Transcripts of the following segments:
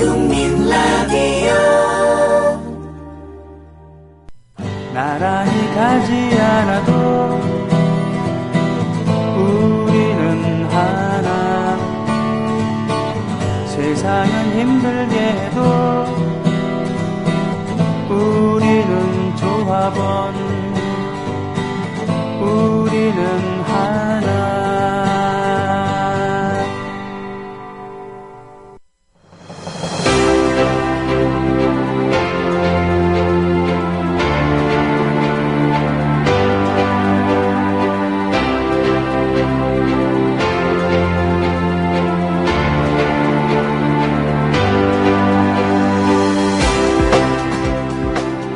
국민 라디오 나란히 가지 않아도 우리는 하나 세상은 힘들게 해도 우리는 조합원 우리는 하나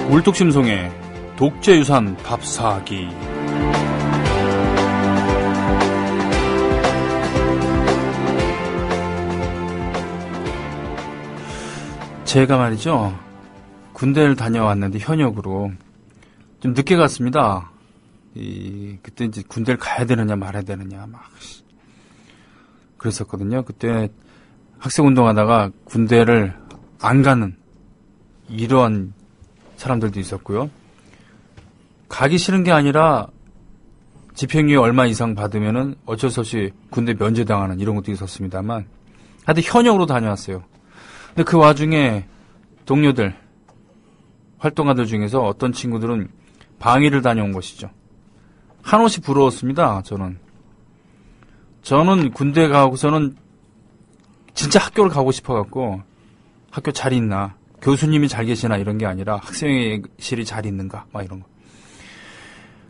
물뚝심송의 독재유산 밥사기. 제가 말이죠, 군대를 다녀왔는데 현역으로 좀 늦게 갔습니다. 그때 이제 군대를 가야 되느냐 말아야 되느냐 막 그랬었거든요. 그때 학생운동하다가 군대를 안 가는 이러한 사람들도 있었고요. 가기 싫은 게 아니라 집행유예 얼마 이상 받으면은 어쩔 수 없이 군대 면제당하는 이런 것도 있었습니다만, 하여튼 현역으로 다녀왔어요. 근데 그 와중에 동료들, 활동가들 중에서 어떤 친구들은 방위를 다녀온 것이죠. 한없이 부러웠습니다. 저는 군대 가고서는 진짜 학교를 가고 싶어갖고 학교 잘 있나, 교수님이 잘 계시나 이런 게 아니라 학생회실이 잘 있는가 막 이런 거.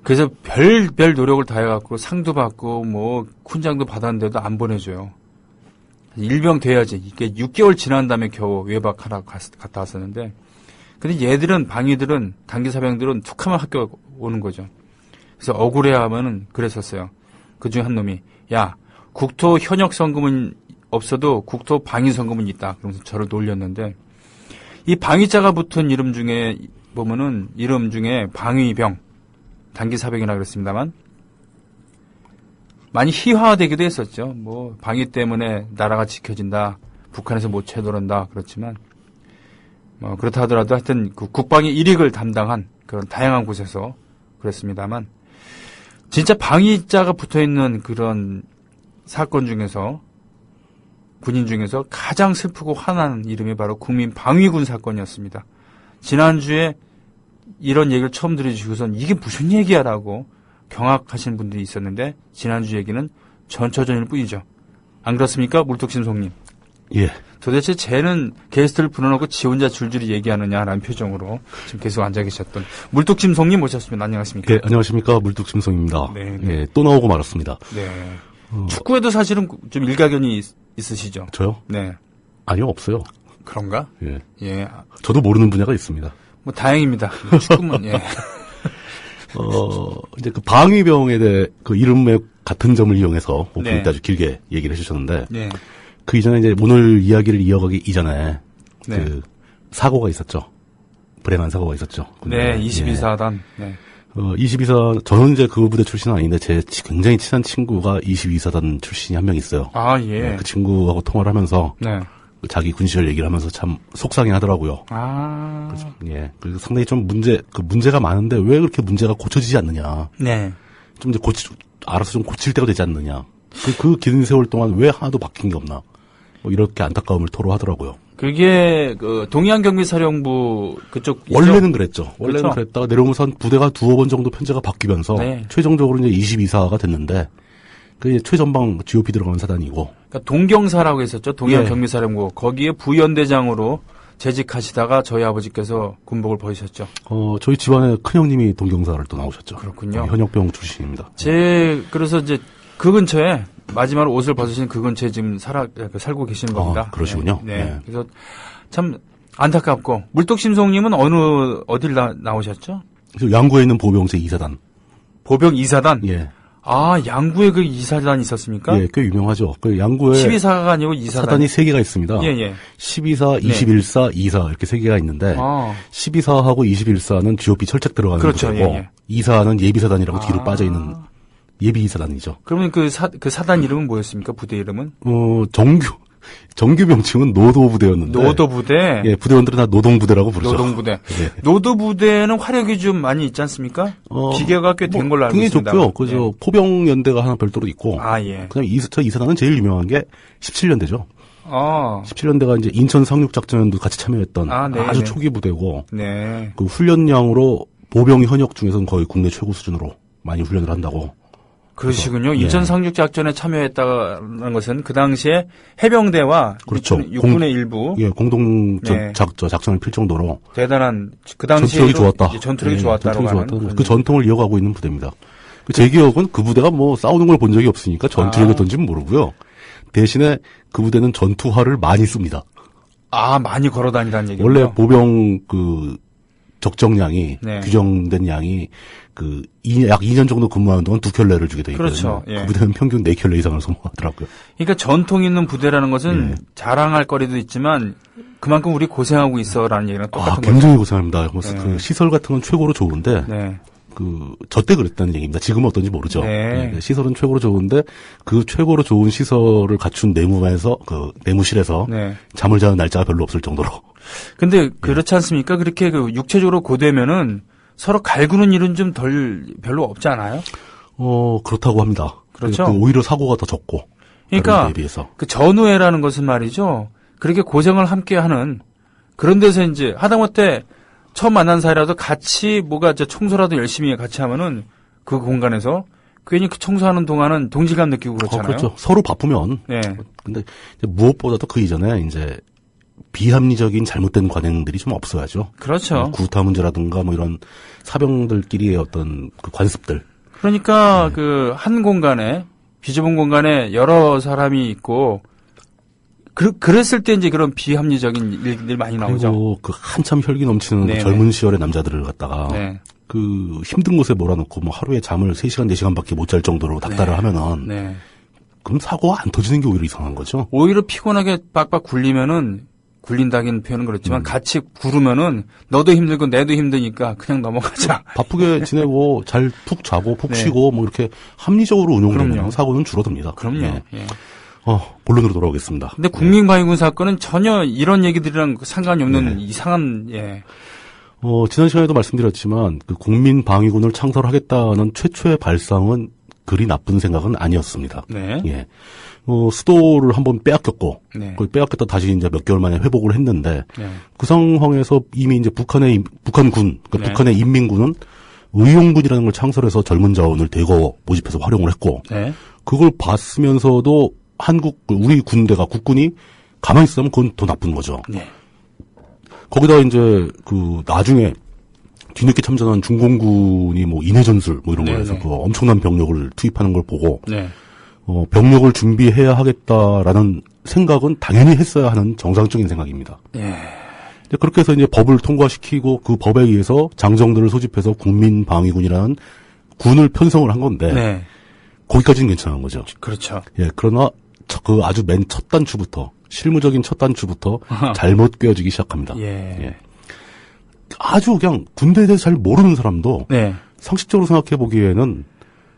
그래서 별 노력을 다해갖고 상도 받고 뭐 훈장도 받았는데도 안 보내줘요. 일병 돼야지. 이게 6개월 지난 다음에 겨우 외박하러 갔다 왔었는데, 근데 얘들은, 방위들은, 단기사병들은 툭하면 학교 오는 거죠. 그래서 억울해하면은 그랬었어요. 그 중에 한 놈이, 야, 국토 현역 성금은 없어도 국토 방위 성금은 있다. 그러면서 저를 놀렸는데, 이 방위자가 붙은 이름 중에 보면은 이름 중에 방위병, 단기사병이라 그랬습니다만 많이 희화되기도 했었죠. 뭐 방위 때문에 나라가 지켜진다, 북한에서 못 쳐들어온다 그렇지만 뭐 그렇다 하더라도 하여튼 그 국방의 일익을 담당한 그런 다양한 곳에서 그랬습니다만, 진짜 방위자가 붙어있는 그런 사건 중에서, 군인 중에서 가장 슬프고 화나는 이름이 바로 국민방위군 사건이었습니다. 지난주에 이런 얘기를 처음 들으시고선 이게 무슨 얘기야라고 경악하시는 분들이 있었는데, 지난주 얘기는 전처전일 뿐이죠. 안 그렇습니까, 물뚝심송님? 예. 도대체 쟤는 게스트를 불러놓고 지 혼자 줄줄이 얘기하느냐라는 표정으로 지금 계속 앉아 계셨던 물뚝심송님 모셨습니다. 안녕하십니까? 예, 안녕하십니까. 물뚝심송입니다. 네. 예, 또 나오고 말았습니다. 네. 축구에도 사실은 좀 일가견이 있으시죠? 저요? 네. 아니요, 없어요. 그런가? 예. 예. 저도 모르는 분야가 있습니다. 뭐 다행입니다. 축구는 예. 이제 그 방위병에 대해 그 이름의 같은 점을 이용해서 오프닝 네. 때 아주 길게 얘기를 해주셨는데, 네. 그 이전에 이제 오늘 이야기를 이어가기 이전에 네. 그 사고가 있었죠. 불행한 사고가 있었죠. 네, 22사단. 네. 22사, 저는 이제 그 부대 출신은 아닌데 제 굉장히 친한 친구가 22사단 출신이 한 명 있어요. 아, 예. 네, 그 친구하고 통화를 하면서 네. 자기 군시절 얘기를 하면서 참 속상해 하더라고요. 아. 그래서, 예. 그래서 상당히 좀 문제가 많은데 왜 그렇게 문제가 고쳐지지 않느냐. 네. 좀 이제 알아서 좀 고칠 때가 되지 않느냐. 그 긴 세월 동안 왜 하나도 바뀐 게 없나. 뭐 이렇게 안타까움을 토로하더라고요. 그게 그 동해안경비사령부 그쪽 원래는 그랬죠. 원래는 그렇죠? 그랬다가 내려오면서 한 부대가 두어 번 정도 편제가 바뀌면서 네. 최종적으로 이제 22사가 됐는데, 그게 최전방 GOP 들어가는 사단이고. 그러니까 동경사라고 했었죠. 예. 동해안경비사령부. 거기에 부연대장으로 재직하시다가 저희 아버지께서 군복을 벗으셨죠. 저희 집안에 큰형님이 동경사를 또 나오셨죠. 그렇군요. 현역병 출신입니다. 그래서 이제 그 근처에 마지막으로 옷을 벗으신 그 근처에 지금 살고 계시는 겁니다. 그러시군요. 네. 네. 그래서 참 안타깝고, 물뚝심송님은 어딜 나오셨죠? 그래서 양구에 있는 보병제 2사단. 보병 2사단? 예. 아, 양구에 그 2사단이 있었습니까? 예, 꽤 유명하죠. 그 양구에 12사가 아니고 2사단. 사단이 3개가 있습니다. 예, 예. 12사, 네. 21사, 2사 이렇게 3개가 있는데, 아. 12사하고 21사는 GOP 철책 들어가는 그렇죠. 부대고, 예, 예. 2사는 예비사단이라고 뒤로 아. 빠져있는 예비 2사단이죠. 그러면 그 사단 이름은 뭐였습니까? 부대 이름은? 정규, 정규 명칭은 노도부대였는데. 노도부대? 예, 부대원들은 다 노동부대라고 부르죠. 노동부대. 예. 노도부대는 화력이 좀 많이 있지 않습니까? 비계가 꽤 된 걸로 알고 굉장히 있습니다. 좋고요. 그저 포병연대가 하나 별도로 있고. 아, 예. 그다음에 저 이사단은 제일 유명한 게 17년대죠. 17년대가 이제 인천 상륙작전도 같이 참여했던 네, 아주 네. 초기 부대고. 네. 그 훈련량으로 보병 현역 중에서는 거의 국내 최고 수준으로 많이 훈련을 한다고. 그러시군요. 그래서, 인천 예. 상륙작전에 참여했다는 것은 그 당시에 해병대와 그렇죠. 육군의 일부 예, 공동 네. 작전을 필 정도로 대단한 그 당시에 전투력이 좋았다. 전투력이 예, 좋았다라고 전투력이 하는 좋았다. 그 전통을 이어가고 있는 부대입니다. 제 기억은 그 부대가 뭐 싸우는 걸 본 적이 없으니까 전투력이 어떤지는 모르고요. 대신에 그 부대는 전투화를 많이 씁니다. 많이 걸어 다니다는 얘기죠. 원래 보병 그 적정량이 네. 규정된 양이 약 2년 정도 근무하는 동안 2켤레를 주게 돼 있거든요. 그렇죠. 예. 그 부대는 평균 4켤레 이상을 소모하더라고요. 그러니까 전통 있는 부대라는 것은 예. 자랑할 거리도 있지만 그만큼 우리 고생하고 있어라는 얘기랑 똑같은 거죠. 굉장히 고생합니다. 네. 그 시설 같은 건 최고로 좋은데 네. 저 때 그랬다는 얘기입니다. 지금은 어떤지 모르죠. 네. 예, 시설은 최고로 좋은데 그 최고로 좋은 시설을 갖춘 내무실에서 네. 잠을 자는 날짜가 별로 없을 정도로. 근데 그렇지 않습니까? 그렇게 육체적으로 고되면은 서로 갈구는 일은 좀 별로 없지 않아요? 그렇다고 합니다. 그렇죠. 오히려 사고가 더 적고. 그러니까 다른 데에 비해서. 그 전우회라는 것은 말이죠. 그렇게 고생을 함께 하는 그런 데서 이제 하다못해 처음 만난 사이라도 같이 청소라도 열심히 같이 하면은 그 공간에서 괜히 그 청소하는 동안은 동질감 느끼고 그렇잖아요. 그렇죠. 서로 바쁘면. 네. 근데 이제 무엇보다도 그 이전에 이제 비합리적인 잘못된 관행들이 좀 없어야죠. 그렇죠. 구타 문제라든가 뭐 이런 사병들끼리의 어떤 그 관습들. 그러니까 그 한 공간에 비좁은 공간에 여러 사람이 있고 그랬을 때 이제 그런 비합리적인 일들이 많이 나오죠. 그리고 그 한참 혈기 넘치는 네네. 그 젊은 시절의 남자들을 갖다가 네. 그 힘든 곳에 몰아놓고 뭐 하루에 잠을 3시간, 4시간밖에 못 잘 정도로 닥달을 네. 하면은 네. 그럼 사고가 안 터지는 게 오히려 이상한 거죠. 오히려 피곤하게 빡빡 굴리면은 굴린다긴 표현은 그렇지만 같이 구르면은 너도 힘들고 내도 힘드니까 그냥 넘어가자. 바쁘게 지내고 잘 푹 자고 푹 네. 쉬고 뭐 이렇게 합리적으로 운용되면 그럼요. 사고는 줄어듭니다. 그럼요. 예. 예. 본론으로 돌아오겠습니다. 근데 국민방위군 사건은 전혀 이런 얘기들이랑 상관이 없는 네. 이상한 지난 시간에도 말씀드렸지만 그 국민방위군을 창설하겠다는 최초의 발상은 그리 나쁜 생각은 아니었습니다. 네. 예. 수도를 한번 빼앗겼고, 네. 그걸 빼앗겼다 다시 이제 몇 개월 만에 회복을 했는데, 네. 그 상황에서 이미 이제 북한군, 그러니까 네. 북한의 인민군은 의용군이라는 걸 창설해서 젊은 자원을 대거 모집해서 활용을 했고, 네. 그걸 봤으면서도 우리 군대가 국군이 가만히 있으면 그건 더 나쁜 거죠. 네. 거기다가 이제 나중에 뒤늦게 참전한 중공군이 뭐 인해전술 뭐 이런 네, 거에서 네. 그 엄청난 병력을 투입하는 걸 보고 네. 병력을 준비해야 하겠다라는 생각은 당연히 했어야 하는 정상적인 생각입니다. 예. 그렇게 해서 이제 법을 통과시키고 그 법에 의해서 장정들을 소집해서 국민방위군이라는 군을 편성을 한 건데 네. 거기까지는 괜찮은 거죠. 그렇죠. 예, 그러나 그 아주 맨 첫 단추부터 실무적인 첫 단추부터 잘못 꿰어지기 시작합니다. 예. 아주 그냥 군대에 대해서 잘 모르는 사람도 네. 상식적으로 생각해 보기에는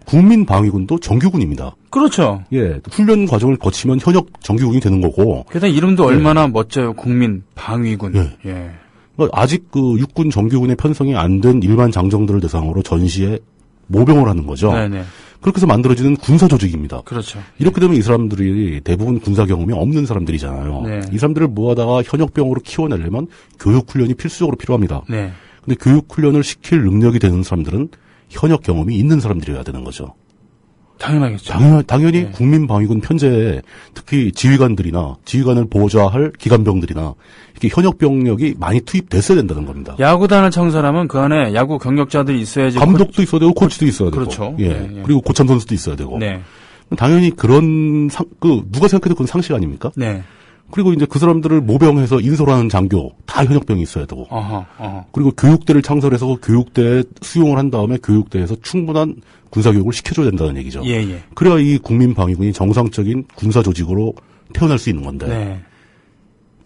국민방위군도 정규군입니다. 그렇죠. 예, 훈련 과정을 거치면 현역 정규군이 되는 거고. 게다가 이름도 얼마나 멋져요. 국민방위군. 예. 예. 그러니까 아직 그 육군 정규군의 편성이 안 된 일반 장정들을 대상으로 전시에 모병을 하는 거죠. 네네. 그렇게 해서 만들어지는 군사 조직입니다. 그렇죠. 이렇게 되면 이 사람들이 대부분 군사 경험이 없는 사람들이잖아요. 네. 이 사람들을 모아다가 현역병으로 키워내려면 교육훈련이 필수적으로 필요합니다. 네. 근데 교육훈련을 시킬 능력이 되는 사람들은 현역 경험이 있는 사람들이어야 되는 거죠. 당연하겠죠. 당연히 네. 국민방위군 편제에 특히 지휘관을 보좌할 기관병들이나 이렇게 현역 병력이 많이 투입됐어야 된다는 겁니다. 야구단을 창설하면 그 안에 야구 경력자들이 있어야지. 감독도 있어야 되고 코치도 있어야 되고. 그렇죠. 예. 예, 예. 그리고 고참 선수도 있어야 되고. 네. 당연히 그런 누가 생각해도 그건 상식 아닙니까? 네. 그리고 이제 그 사람들을 모병해서 인솔하는 장교 다 현역병이 있어야 되고. 어허. 그리고 교육대를 창설해서 교육대에 수용을 한 다음에 교육대에서 충분한 군사교육을 시켜줘야 된다는 얘기죠. 예. 그래야 이 국민방위군이 정상적인 군사 조직으로 태어날 수 있는 건데 네.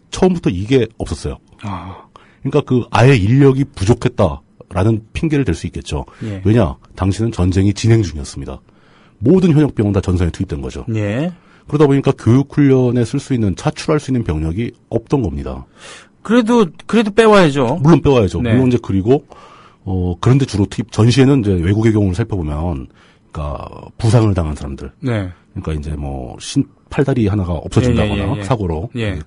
처음부터 이게 없었어요. 아. 그러니까 아예 인력이 부족했다라는 핑계를 댈 수 있겠죠. 예. 왜냐? 당시는 전쟁이 진행 중이었습니다. 모든 현역병은 다 전선에 투입된 거죠. 예. 그러다 보니까 교육 훈련에 쓸 수 있는 차출할 수 있는 병력이 없던 겁니다. 그래도 빼와야죠. 물론 빼와야죠. 네. 물론 이제 그리고 그런데 주로 투입 전시에는 이제 외국의 경우를 살펴보면 그러니까 부상을 당한 사람들. 네. 그러니까 이제 뭐 팔다리 하나가 없어진다거나 예. 사고로 예.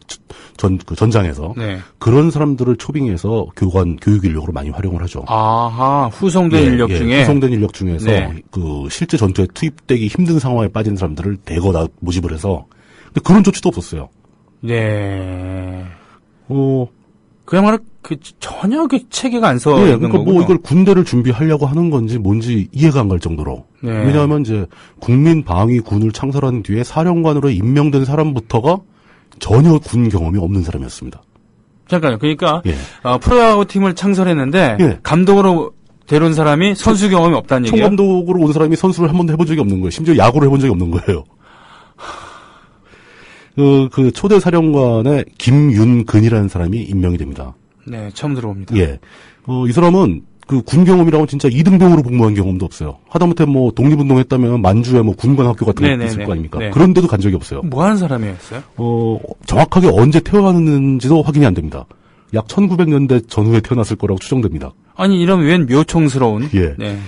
전장에서 네. 그런 사람들을 초빙해서 교육 인력으로 많이 활용을 하죠. 아하, 후송된 인력 중에. 후송된 인력 중에서 네. 그 실제 전투에 투입되기 힘든 상황에 빠진 사람들을 대거 모집을 해서 근데 그런 조치도 없었어요. 네. 그야말로 전혀 체계가 안 서 네, 있는 그러니까 거군요. 뭐 이걸 군대를 준비하려고 하는 건지 뭔지 이해가 안 갈 정도로. 네. 왜냐하면 이제 국민방위군을 창설한 뒤에 사령관으로 임명된 사람부터가 전혀 군 경험이 없는 사람이었습니다. 잠깐요. 그러니까 예. 프로야구 팀을 창설했는데 예. 감독으로 데려온 사람이 선수 경험이 없다는 얘기예요. 총감독으로 온 사람이 선수를 한 번도 해본 적이 없는 거예요. 심지어 야구를 해본 적이 없는 거예요. 그 초대 사령관의 김윤근이라는 사람이 임명이 됩니다. 네, 처음 들어봅니다. 예. 이 사람은 그 군 경험이라고 진짜 2등병으로 복무한 경험도 없어요. 하다못해 뭐 독립운동 했다면 만주에 뭐 군관 학교 같은 네네네. 거 있을 거 아닙니까? 네. 그런데도 간 적이 없어요. 뭐 하는 사람이었어요? 정확하게 언제 태어났는지도 확인이 안 됩니다. 약 1900년대 전후에 태어났을 거라고 추정됩니다. 아니, 이러면 웬 묘총스러운. 예. 네.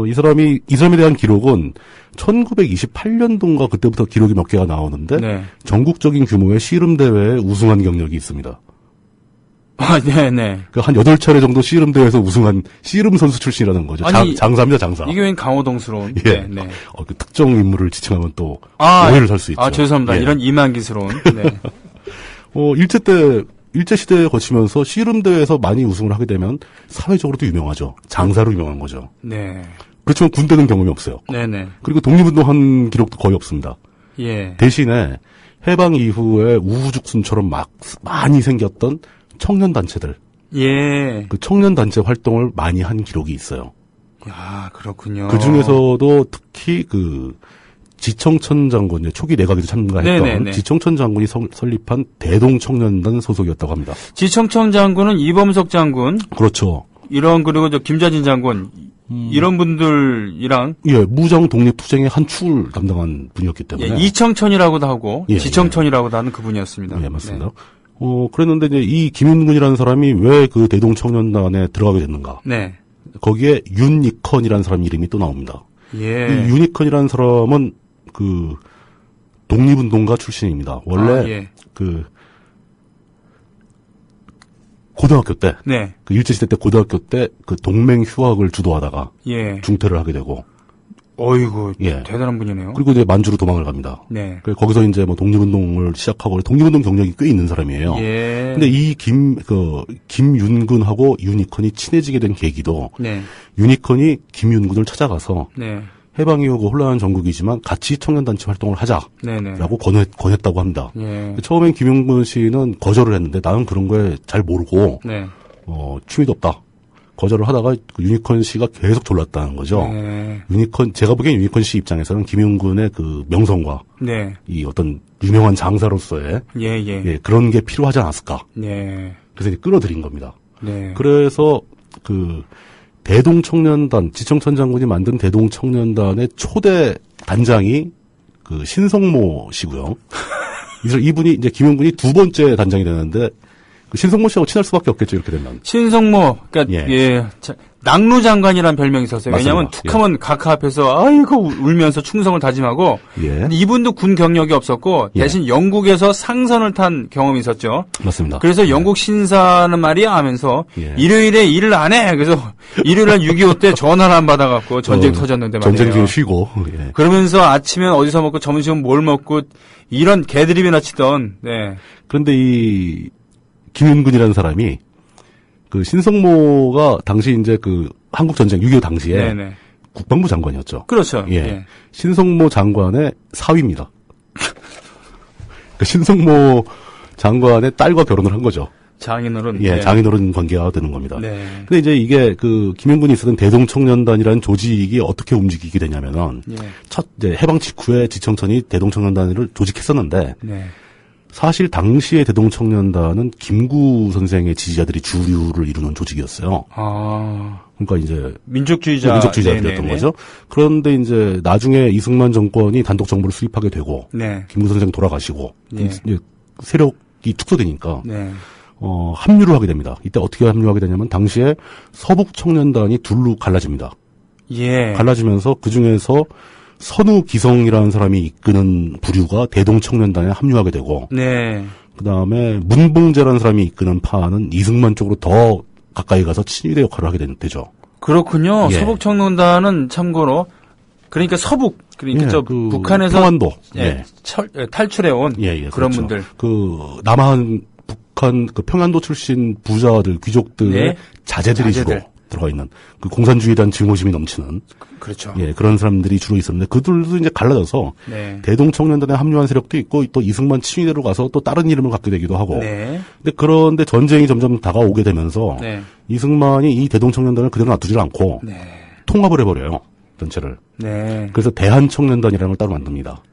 이 사람에 대한 기록은 1928년도인가 그때부터 기록이 몇 개가 나오는데 네. 전국적인 규모의 씨름 대회에 우승한 경력이 있습니다. 아, 네네. 한 8차례 정도 씨름 대회에서 우승한 씨름 선수 출신이라는 거죠. 아니, 장사입니다, 장사. 이게 웬 강호동스러운. 예. 네, 네. 그 특정 인물을 지칭하면 또 오해를 살 수 있죠. 아, 죄송합니다. 예. 이런 이만기스러운. 네. 일제 시대에 거치면서 씨름 대회에서 많이 우승을 하게 되면 사회적으로도 유명하죠. 장사로 유명한 거죠. 네. 그렇지만 군대는 경험이 없어요. 네네. 그리고 독립운동한 기록도 거의 없습니다. 예. 대신에 해방 이후에 우후죽순처럼 많이 생겼던 청년 단체들, 예. 그 청년 단체 활동을 많이 한 기록이 있어요. 야, 그렇군요. 그 중에서도 특히 지청천 장군, 초기 내각에도 참가했던 네네네. 지청천 장군이 설립한 대동청년단 소속이었다고 합니다. 지청천 장군은 이범석 장군, 그렇죠. 그리고 김좌진 장군, 이런 분들이랑, 예, 무장 독립 투쟁의 한 축을 담당한 분이었기 때문에. 예, 이청천이라고도 하고, 예, 지청천이라고도 하는 그분이었습니다. 예, 맞습니다. 네. 그랬는데 이제 이 김윤근이라는 사람이 왜 그 대동청년단에 들어가게 됐는가? 네. 거기에 윤익헌이라는 사람 이름이 또 나옵니다. 예. 이 윤익헌이라는 사람은 독립운동가 출신입니다. 원래 예. 고등학교 때, 네. 일제시대 때 고등학교 때 동맹 휴학을 주도하다가 예. 중퇴를 하게 되고, 어이구, 예. 대단한 분이네요. 그리고 이제 만주로 도망을 갑니다. 네. 거기서 이제 뭐 독립운동을 시작하고 독립운동 경력이 꽤 있는 사람이에요. 예. 근데 이 김윤근하고 윤익헌이 친해지게 된 계기도 네. 윤익헌이 김윤근을 찾아가서 네. 해방 이후 혼란한 전국이지만 같이 청년단체 활동을 하자라고 네네. 권했다고 합니다. 예. 처음엔 김윤근 씨는 거절을 했는데 나는 그런 거에 잘 모르고 네. 취미도 없다. 거절을 하다가 윤익헌 씨가 계속 졸랐다는 거죠. 네. 제가 보기엔 윤익헌 씨 입장에서는 김윤근의 그 명성과 네. 이 어떤 유명한 장사로서의 예. 그런 게 필요하지 않았을까. 네. 그래서 이제 끌어들인 겁니다. 네. 그래서 대동청년단, 지청천 장군이 만든 대동청년단의 초대 단장이 신성모 씨고요. 이분이 이제 김윤근이 두 번째 단장이 되는데 신성모 씨하고 친할 수밖에 없겠죠, 이렇게 되면. 신성모, 그러니까 낙루 장관이라는 별명이 있었어요. 왜냐하면 맞습니다. 툭하면 각하 앞에서 아이고 울면서 충성을 다짐하고. 예. 근데 이분도 군 경력이 없었고 대신 영국에서 상선을 탄 경험이 있었죠. 맞습니다. 그래서 영국 신사는 말이야 하면서 예. 일요일에 일을 안 해. 그래서 일요일날 6.25 때 전화를 안 받아갖고 전쟁 터졌는데 말이에요. 전쟁 중에 쉬고. 예. 그러면서 아침엔 어디서 먹고 점심은 뭘 먹고 이런 개드립이나 치던. 네. 그런데 이 김윤근이라는 사람이 신성모가 당시 이제 한국 전쟁 6.25 당시에 네네. 국방부 장관이었죠. 그렇죠. 예. 신성모 장관의 사위입니다. 신성모 장관의 딸과 결혼을 한 거죠. 장인어른. 예, 네. 장인어른 관계가 되는 겁니다. 네. 근데 이제 이게 김윤근이 있었던 대동청년단이라는 조직이 어떻게 움직이게 되냐면은 예. 이제 해방 직후에 지청천이 대동청년단을 조직했었는데 네. 사실 당시의 대동청년단은 김구 선생의 지지자들이 주류를 이루는 조직이었어요. 아. 그러니까 이제 민족주의자들이었던 민족주의자들이었던 거죠. 그런데 이제 나중에 이승만 정권이 단독 정부를 수립하게 되고 네. 김구 선생 돌아가시고 네. 이제 세력이 축소되니까 네. 합류를 하게 됩니다. 이때 어떻게 합류하게 되냐면 당시에 서북 청년단이 둘로 갈라집니다. 예. 갈라지면서 그 중에서 선우기성이라는 사람이 이끄는 부류가 대동청년단에 합류하게 되고 네. 그 다음에 문봉재라는 사람이 이끄는 파는 이승만 쪽으로 더 가까이 가서 친위대 역할을 하게 되죠. 그렇군요. 예. 서북청년단은 참고로 그러니까 서북 그러니까 예, 저 그 북한에서 평안도 예, 탈출해 온 그런 그렇죠. 분들. 그 남한 북한 그 평안도 출신 부자들 귀족들의 네. 자제들이 주로 들어가 있는 그 공산주의에 대한 증오심이 넘치는 그렇죠. 예 그런 사람들이 주로 있었는데 그들도 이제 갈라져서 네. 대동청년단에 합류한 세력도 있고 또 이승만 친위대로 가서 또 다른 이름을 갖게 되기도 하고. 네. 근데 그런데 전쟁이 점점 다가오게 되면서 네. 이승만이 이 대동청년단을 그대로 놔두질 않고 네. 통합을 해버려요 전체를. 네. 그래서 대한청년단이라는 걸 따로 만듭니다.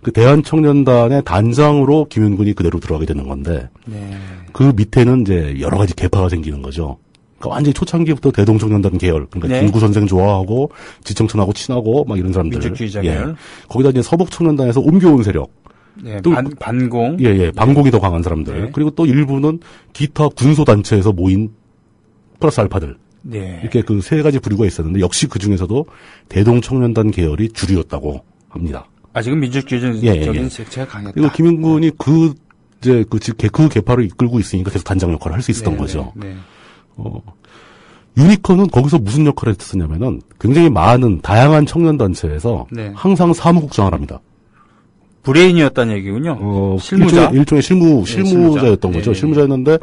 그 대한청년단의 단장으로 김윤근이 그대로 들어가게 되는 건데 네. 그 밑에는 이제 여러 가지 계파가 생기는 거죠. 그러니까 완전히 초창기부터 대동청년단 계열, 그러니까 네. 김구 선생 좋아하고 지청천하고 친하고 막 이런 사람들. 민족주의자 계열. 거기다 이제 서북청년단에서 옮겨온 세력. 네. 또 반공. 예, 반공이 더 강한 사람들. 네. 그리고 또 일부는 기타 군소단체에서 모인 플러스 알파들. 네. 이렇게 그 세 가지 부류가 있었는데 역시 그 중에서도 대동청년단 계열이 주류였다고 합니다. 아직은 민족주의적인 색채가 강했다. 그리고 김윤근이 그 계파를 이끌고 있으니까 계속 단장 역할을 할 수 있었던 네, 거죠. 네. 유니콘은 거기서 무슨 역할을 했었냐면은 굉장히 많은 다양한 청년단체에서 네. 항상 사무국장을 합니다. 브레인이었다는 얘기군요. 실무자. 일종의 실무자였던 네, 거죠. 네, 실무자였는데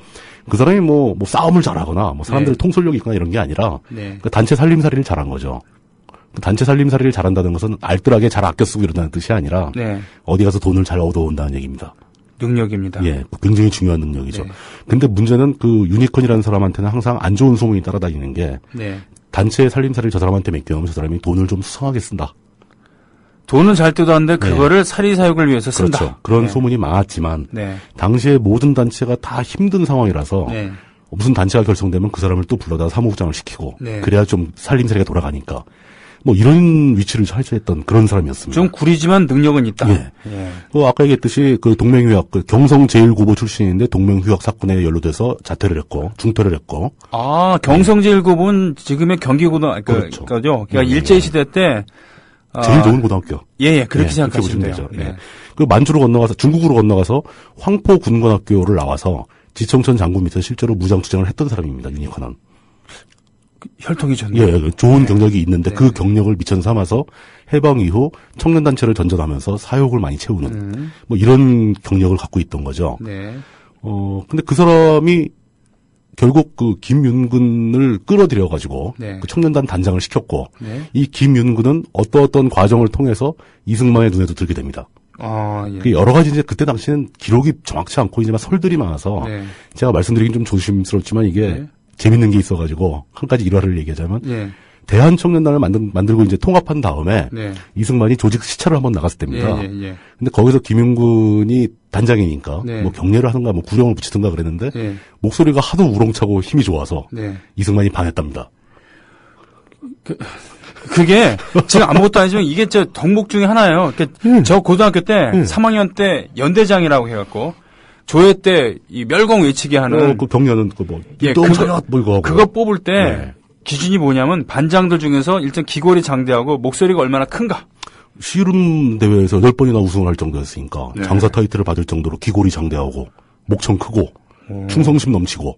그 사람이 뭐 싸움을 잘하거나 뭐 사람들 네. 통솔력이 있거나 이런 게 아니라 네. 그 단체 살림살이를 잘한 거죠. 그 단체 살림살이를 잘한다는 것은 알뜰하게 잘 아껴 쓰고 이런다는 뜻이 아니라 네. 어디 가서 돈을 잘 얻어온다는 얘기입니다. 능력입니다. 예, 굉장히 중요한 능력이죠. 네. 근데 문제는 그 유니콘이라는 사람한테는 항상 안 좋은 소문이 따라다니는 게 네. 단체의 살림살이를 저 사람한테 맡겨놓으면 저 사람이 돈을 좀 수상하게 쓴다. 돈은 잘 뜯었는데 그거를 사리사욕을 위해서 쓴다. 그렇죠. 그런 네. 소문이 많았지만 네. 당시에 모든 단체가 다 힘든 상황이라서 네. 무슨 단체가 결성되면 그 사람을 또 불러다 사무국장을 시키고 네. 그래야 좀 살림살이가 돌아가니까 뭐 이런 위치를 차지했던 그런 사람이었습니다. 좀 구리지만 능력은 있다. 예. 예. 아까 얘기했듯이 그 동맹휴학, 그 경성 제1고보 출신인데 동맹휴학 사건에 연루돼서 자퇴를 했고 중퇴를 했고. 아, 경성제일고은 지금의 경기고등학교, 그렇죠. 그러니까 일제시대 때 제일 좋은 고등학교. 예, 그렇게 예, 생각하시면 그렇게 돼요. 보시면 되죠. 네. 예. 그 만주로 건너가서 중국으로 건너가서 황포군관학교를 나와서 지청천 장군 밑에서 실제로 무장투쟁을 했던 사람입니다. 유니콘은. 혈통이 좋네요. 예, 좋은 경력이 있는데 네. 그 경력을 미천 삼아서 해방 이후 청년단체를 전전하면서 사욕을 많이 채우는 뭐 이런 경력을 갖고 있던 거죠. 네. 근데 그 사람이 결국 그 김윤근을 끌어들여가지고 네. 그 청년단 단장을 시켰고 네. 이 김윤근은 어떤 과정을 통해서 이승만의 눈에도 들게 됩니다. 아, 예. 그 여러 가지 이제 그때 당시는 기록이 정확치 않고 이제 막 설들이 많아서 네. 제가 말씀드리긴 좀 조심스럽지만 이게 네. 재밌는 게 있어가지고 한 가지 일화를 얘기하자면 예. 대한청년단을 만들고 이제 통합한 다음에 네. 이승만이 조직 시찰을 한번 나갔을 때입니다. 예, 예, 예. 근데 거기서 김윤근이 단장이니까 네. 뭐 경례를 하든가 뭐 구령을 붙이든가 그랬는데 예. 목소리가 하도 우렁차고 힘이 좋아서 네. 이승만이 반했답니다. 그게 지금 아무것도 아니지만 이게 저 덕목 중에 하나예요. 저 고등학교 때 3학년 때 연대장이라고 해갖고 조회 때 이 멸공 외치게 하는 그 경례는 그뭐 예, 똥 차렷 뭐 이거 하고 그거 뽑을 때 네. 기준이 뭐냐면 반장들 중에서 일단 기골이 장대하고 목소리가 얼마나 큰가. 씨름 대회에서 8번이나 우승을 할 정도였으니까 네. 장사 타이틀을 받을 정도로 기골이 장대하고 목청 크고 충성심 넘치고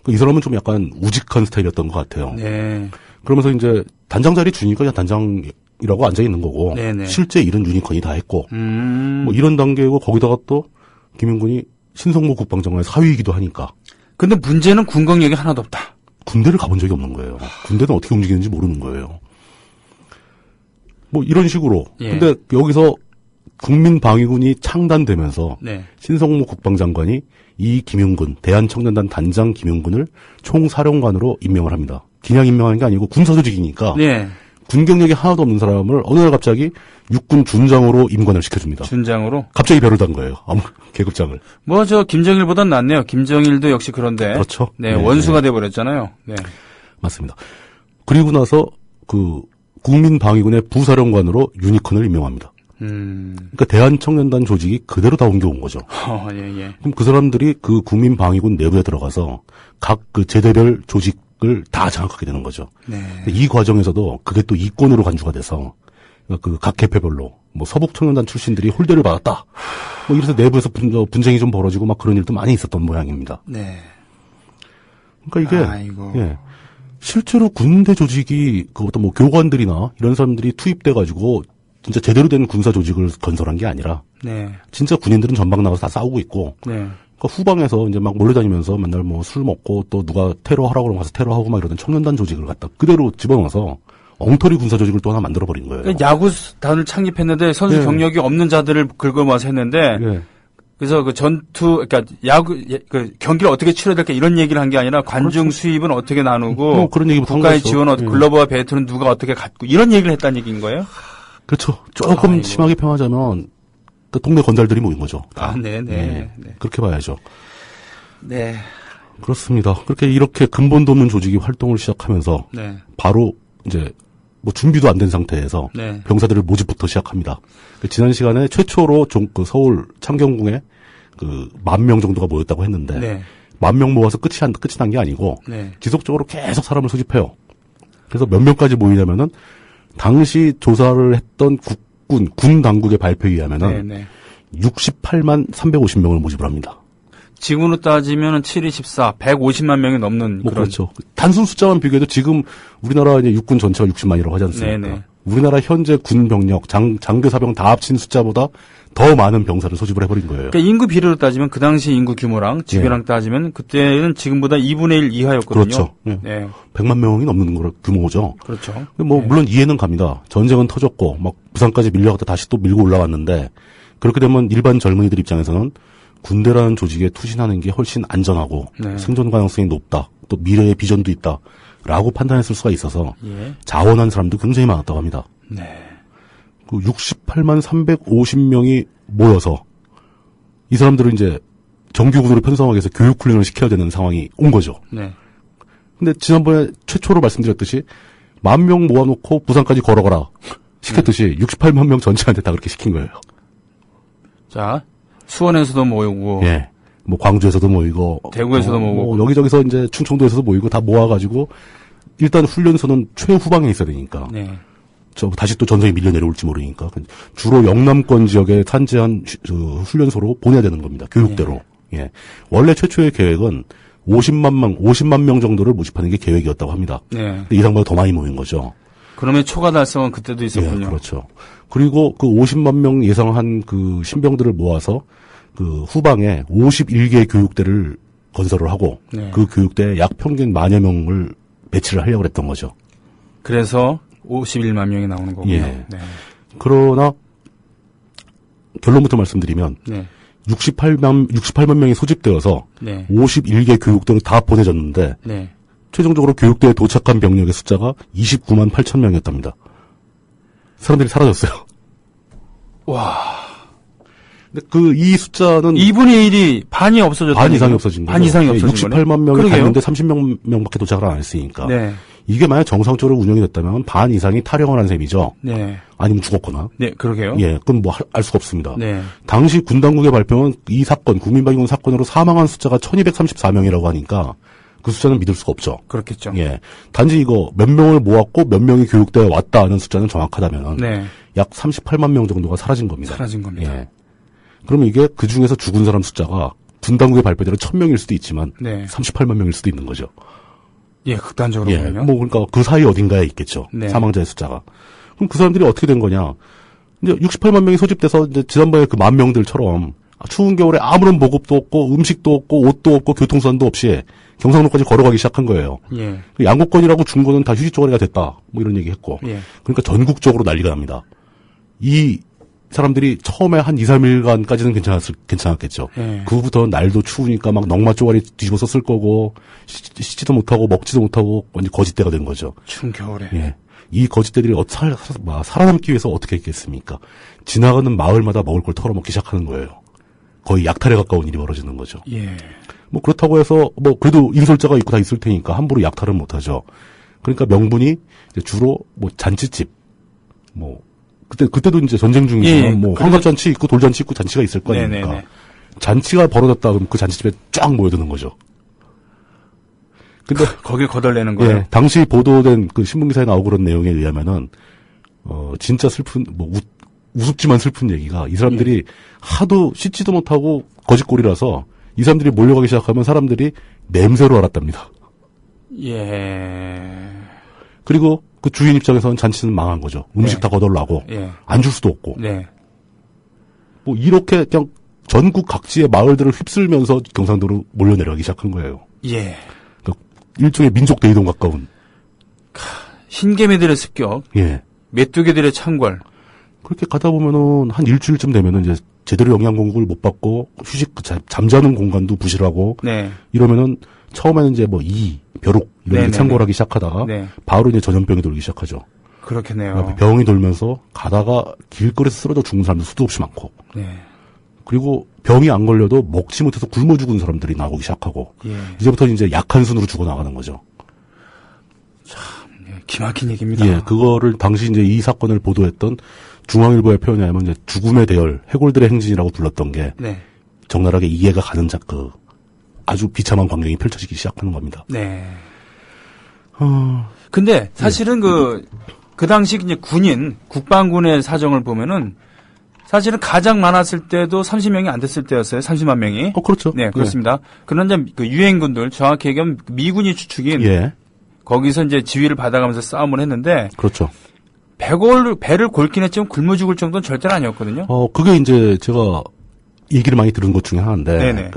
이 사람은 좀 약간 우직한 스타일이었던 것 같아요. 네. 그러면서 이제 단장 자리 주니까 그냥 단장이라고 앉아 있는 거고 네네. 실제 일은 유니콘이 다 했고 뭐 뭐 이런 단계고 거기다가 또 김윤근이 신성모 국방장관의 사위이기도 하니까 근데 문제는 군경력이 하나도 없다. 군대를 가본 적이 없는 거예요. 군대는 어떻게 움직이는지 모르는 거예요. 뭐 이런 식으로. 예. 근데 여기서 국민방위군이 창단되면서 네. 신성모 국방장관이 이 김윤근, 대한청년단 단장 김윤근을 총사령관으로 임명을 합니다. 그냥 임명하는 게 아니고 군사조직이니까 네. 군 경력이 하나도 없는 사람을 어느 날 갑자기 육군 준장으로 임관을 시켜줍니다. 준장으로? 갑자기 별을 단 거예요. 아무 계급장을. 뭐 저 김정일보단 낫네요. 김정일도 역시 그런데. 그렇죠. 네, 원수가 돼버렸잖아요. 네. 맞습니다. 그리고 나서 그 국민방위군의 부사령관으로 유니콘을 임명합니다. 그러니까 대한청년단 조직이 그대로 다 옮겨온 거죠. 예. 그럼 그 사람들이 그 국민방위군 내부에 들어가서 각 그 제대별 조직을 다 장악하게 되는 거죠. 네. 이 과정에서도 그게 또 이권으로 간주가 돼서 그 각 개폐별로 뭐 서북청년단 출신들이 홀대를 받았다. 뭐 이래서 내부에서 분쟁이 좀 벌어지고 막 그런 일도 많이 있었던 모양입니다. 네. 그러니까 이게 아이고. 예. 실제로 군대 조직이 그 어떤 뭐 교관들이나 이런 사람들이 투입돼 가지고 진짜 제대로 된 군사 조직을 건설한 게 아니라 네. 진짜 군인들은 전방 나가서 다 싸우고 있고 네. 그러니까 후방에서 이제 막 몰려다니면서 맨날 뭐 술 먹고 또 누가 테러하라고 그러면 가서 테러하고 막 이러던 청년단 조직을 갖다 그대로 집어넣어서 엉터리 군사 조직을 또 하나 만들어버린 거예요. 그러니까 야구단을 창립했는데 선수 예. 경력이 없는 자들을 긁어모아서 했는데 예. 그래서 그 전투, 그러니까 그 경기를 어떻게 치러야 될까 이런 얘기를 한 게 아니라 관중 그렇죠. 수입은 어떻게 나누고 뭐 그런 얘기부터 한 국가의 거죠. 지원, 예. 글로벌 배트는 누가 어떻게 갖고 이런 얘기를 했다는 얘기인 거예요? 그렇죠. 조금 아이고. 심하게 평하자면 그 동네 건달들이 모인 거죠. 다. 네. 예. 그렇게 봐야죠. 네. 그렇습니다. 이렇게 근본도 없는 조직이 활동을 시작하면서 네. 바로 이제 뭐 준비도 안 된 상태에서 네. 병사들을 모집부터 시작합니다. 지난 시간에 최초로 그 서울 창경궁에 그 10,000명 정도가 모였다고 했는데 네. 10,000명 모아서 끝이 난 게 아니고 네. 지속적으로 계속 사람을 소집해요. 그래서 몇 명까지 모이냐면은 당시 조사를 했던 군 당국의 발표에 의하면은 네. 68만 350명을 모집을 합니다. 지금으로 따지면 7, 24, 150만 명이 넘는 뭐 그런. 그렇죠. 단순 숫자만 비교해도 지금 우리나라 이제 육군 전체가 60만이라고 하지 않습니까? 네네. 우리나라 현재 군 병력, 장교 사병 다 합친 숫자보다 더 많은 병사를 소집을 해버린 거예요. 그러니까 인구 비례로 따지면 그 당시 인구 규모랑 지금이랑 따지면 그때는 지금보다 2분의 1 이하였거든요. 그렇죠. 예. 네. 100만 명이 넘는 규모죠. 그렇죠. 뭐 물론 이해는 갑니다. 전쟁은 터졌고 막 부산까지 밀려갔다 다시 또 밀고 올라왔는데 그렇게 되면 일반 젊은이들 입장에서는 군대라는 조직에 투신하는 게 훨씬 안전하고 네. 생존 가능성이 높다. 또 미래의 비전도 있다. 라고 판단했을 수가 있어서 예. 자원한 사람도 굉장히 많았다고 합니다. 네. 그 68만 350명이 모여서 이 사람들을 이제 정규군으로 편성하기 위해서 교육 훈련을 시켜야 되는 상황이 온 거죠. 네. 근데 지난번에 최초로 말씀드렸듯이 10,000명 모아놓고 부산까지 걸어가라 시켰듯이 68만 명 전체한테 다 그렇게 시킨 거예요. 자, 수원에서도 모이고. 예. 뭐 광주에서도 모이고 대구에서도 모이고. 뭐 여기저기서 이제 충청도에서도 모이고 다 모아가지고 일단 훈련소는 최후방에 있어야 되니까 네. 다시 또 전선이 밀려 내려올지 모르니까 주로 영남권 지역에 산재한 훈련소로 보내야 되는 겁니다. 교육대로. 예. 원래 최초의 계획은 50만 명 정도를 모집하는 게 계획이었다고 합니다. 네. 근데 이상보다 더 많이 모인 거죠. 그러면 초과 달성은 그때도 있었군요. 예, 그렇죠. 그리고 그 50만 명 예상한 그 신병들을 모아서 그 후방에 51개 교육대를 건설을 하고 네. 그 교육대에 약 평균 10,000여 명을 배치를 하려고 했던 거죠. 그래서 51만 명이 나오는 거군요. 예. 네. 그러나 결론부터 말씀드리면 네. 68만 명이 소집되어서 네. 51개 교육대를 다 보내졌는데 네. 최종적으로 교육대에 도착한 병력의 숫자가 29만 8천 명이었답니다. 사람들이 사라졌어요. 와. 근데 이 숫자는 2분의 1이 반이 없어졌다. 반 이상이 없어진 거죠. 반 이상이 없어진 거네. 68만 명이 그러게요. 갔는데 30명밖에 도착을 안 했으니까. 네. 이게 만약 정상적으로 운영이 됐다면 반 이상이 탈영을 한 셈이죠. 네. 아니면 죽었거나. 네, 그러게요. 예, 그건 뭐 알 수가 없습니다. 네. 당시 군 당국의 발표는 이 사건, 국민방위군 사건으로 사망한 숫자가 1234명이라고 하니까 그 숫자는 믿을 수가 없죠. 그렇겠죠. 예. 단지 이거 몇 명을 모았고 몇 명이 교육대에 왔다 하는 숫자는 정확하다면 네. 약 38만 명 정도가 사라진 겁니다. 사라진 겁니다. 예. 그러면 이게 그 중에서 죽은 사람 숫자가 군 당국의 발표대로 1,000명일 수도 있지만 네. 38만 명일 수도 있는 거죠. 예, 극단적으로 예. 보면. 뭐 그러니까 그 사이 어딘가에 있겠죠. 네. 사망자의 숫자가. 그럼 그 사람들이 어떻게 된 거냐? 이제 68만 명이 소집돼서 이제 지난번에 그 10,000명들처럼 추운 겨울에 아무런 보급도 없고 음식도 없고 옷도 없고 교통수단도 없이 경상도까지 걸어가기 시작한 거예요. 예. 양곡권이라고 준 거는 다 휴지 쪼가리가 됐다. 뭐 이런 얘기 했고. 예. 그러니까 전국적으로 난리가 납니다. 이 사람들이 처음에 한 2, 3일간까지는 괜찮았겠죠. 예. 그 후부터 날도 추우니까 막 넝마 쪼가리 뒤집어서 쓸 거고 씻지도 못하고 먹지도 못하고 완전 거짓대가 된 거죠. 추운 겨울에. 예. 이 거짓대들이 살아남기 위해서 어떻게 했겠습니까? 지나가는 마을마다 먹을 걸 털어먹기 시작하는 거예요. 거의 약탈에 가까운 일이 벌어지는 거죠. 예. 뭐 그렇다고 해서 뭐 그래도 인솔자가 있고 다 있을 테니까 함부로 약탈은 못하죠. 그러니까 명분이 이제 주로 뭐 잔치집, 뭐 그때도 이제 전쟁 중이면 예. 뭐 환갑잔치 있고 돌잔치 있고 잔치가 있을 거 아닙니까? 네네네. 잔치가 벌어졌다 그러면 그 잔치집에 쫙 모여드는 거죠. 근데 거길 거덜내는 거예요. 예, 당시 보도된 그 신문기사에 나오고 그런 내용에 의하면은 진짜 슬픈 뭐 우습지만 슬픈 얘기가 이 사람들이 하도 씻지도 못하고 거짓골이라서 이 사람들이 몰려가기 시작하면 사람들이 냄새로 알았답니다. 예. 그리고 그 주인 입장에서는 잔치는 망한 거죠. 음식 네. 다 거덜나고 예. 안 줄 수도 없고. 네. 뭐 이렇게 그냥 전국 각지의 마을들을 휩쓸면서 경상도로 몰려내려가기 시작한 거예요. 예. 그러니까 일종의 민족 대이동 가까운. 흰개미들의 습격, 예. 메뚜기들의 창궐. 그렇게 가다 보면은 한 일주일쯤 되면은 이제 제대로 영양 공급을 못 받고 휴식 잠자는 공간도 부실하고 네. 이러면은 처음에는 이제 뭐 벼룩 이런 게 네네네. 창궐하기 시작하다가 네. 바로 이제 전염병이 돌기 시작하죠. 그렇겠네요. 병이 돌면서 가다가 길거리에서 쓰러져 죽는 사람도 수도 없이 많고. 네. 그리고 병이 안 걸려도 먹지 못해서 굶어 죽은 사람들이 나오기 시작하고. 예. 이제부터 이제 약한 순으로 죽어나가는 거죠. 예, 기막힌 얘기입니다. 예, 그거를 당시 이제 이 사건을 보도했던 중앙일보의 표현에 하면 이제 죽음의 대열, 해골들의 행진이라고 불렀던 게 네. 적나라하게 이해가 가는 아주 비참한 광경이 펼쳐지기 시작하는 겁니다. 네. 근데 사실은 그 당시 이제 국방군의 사정을 보면은 사실은 가장 많았을 때도 30명이 안 됐을 때였어요. 30만 명이. 그렇죠. 네, 그렇습니다. 그런데 그 유엔군들, 정확히 얘기하면 미군이 추축인 예. 거기서 이제 지휘를 받아가면서 싸움을 했는데 그렇죠. 배를 골긴 했지만 굶어 죽을 정도는 절대는 아니었거든요. 그게 이제 제가 얘기를 많이 들은 것 중에 하나인데, 네네.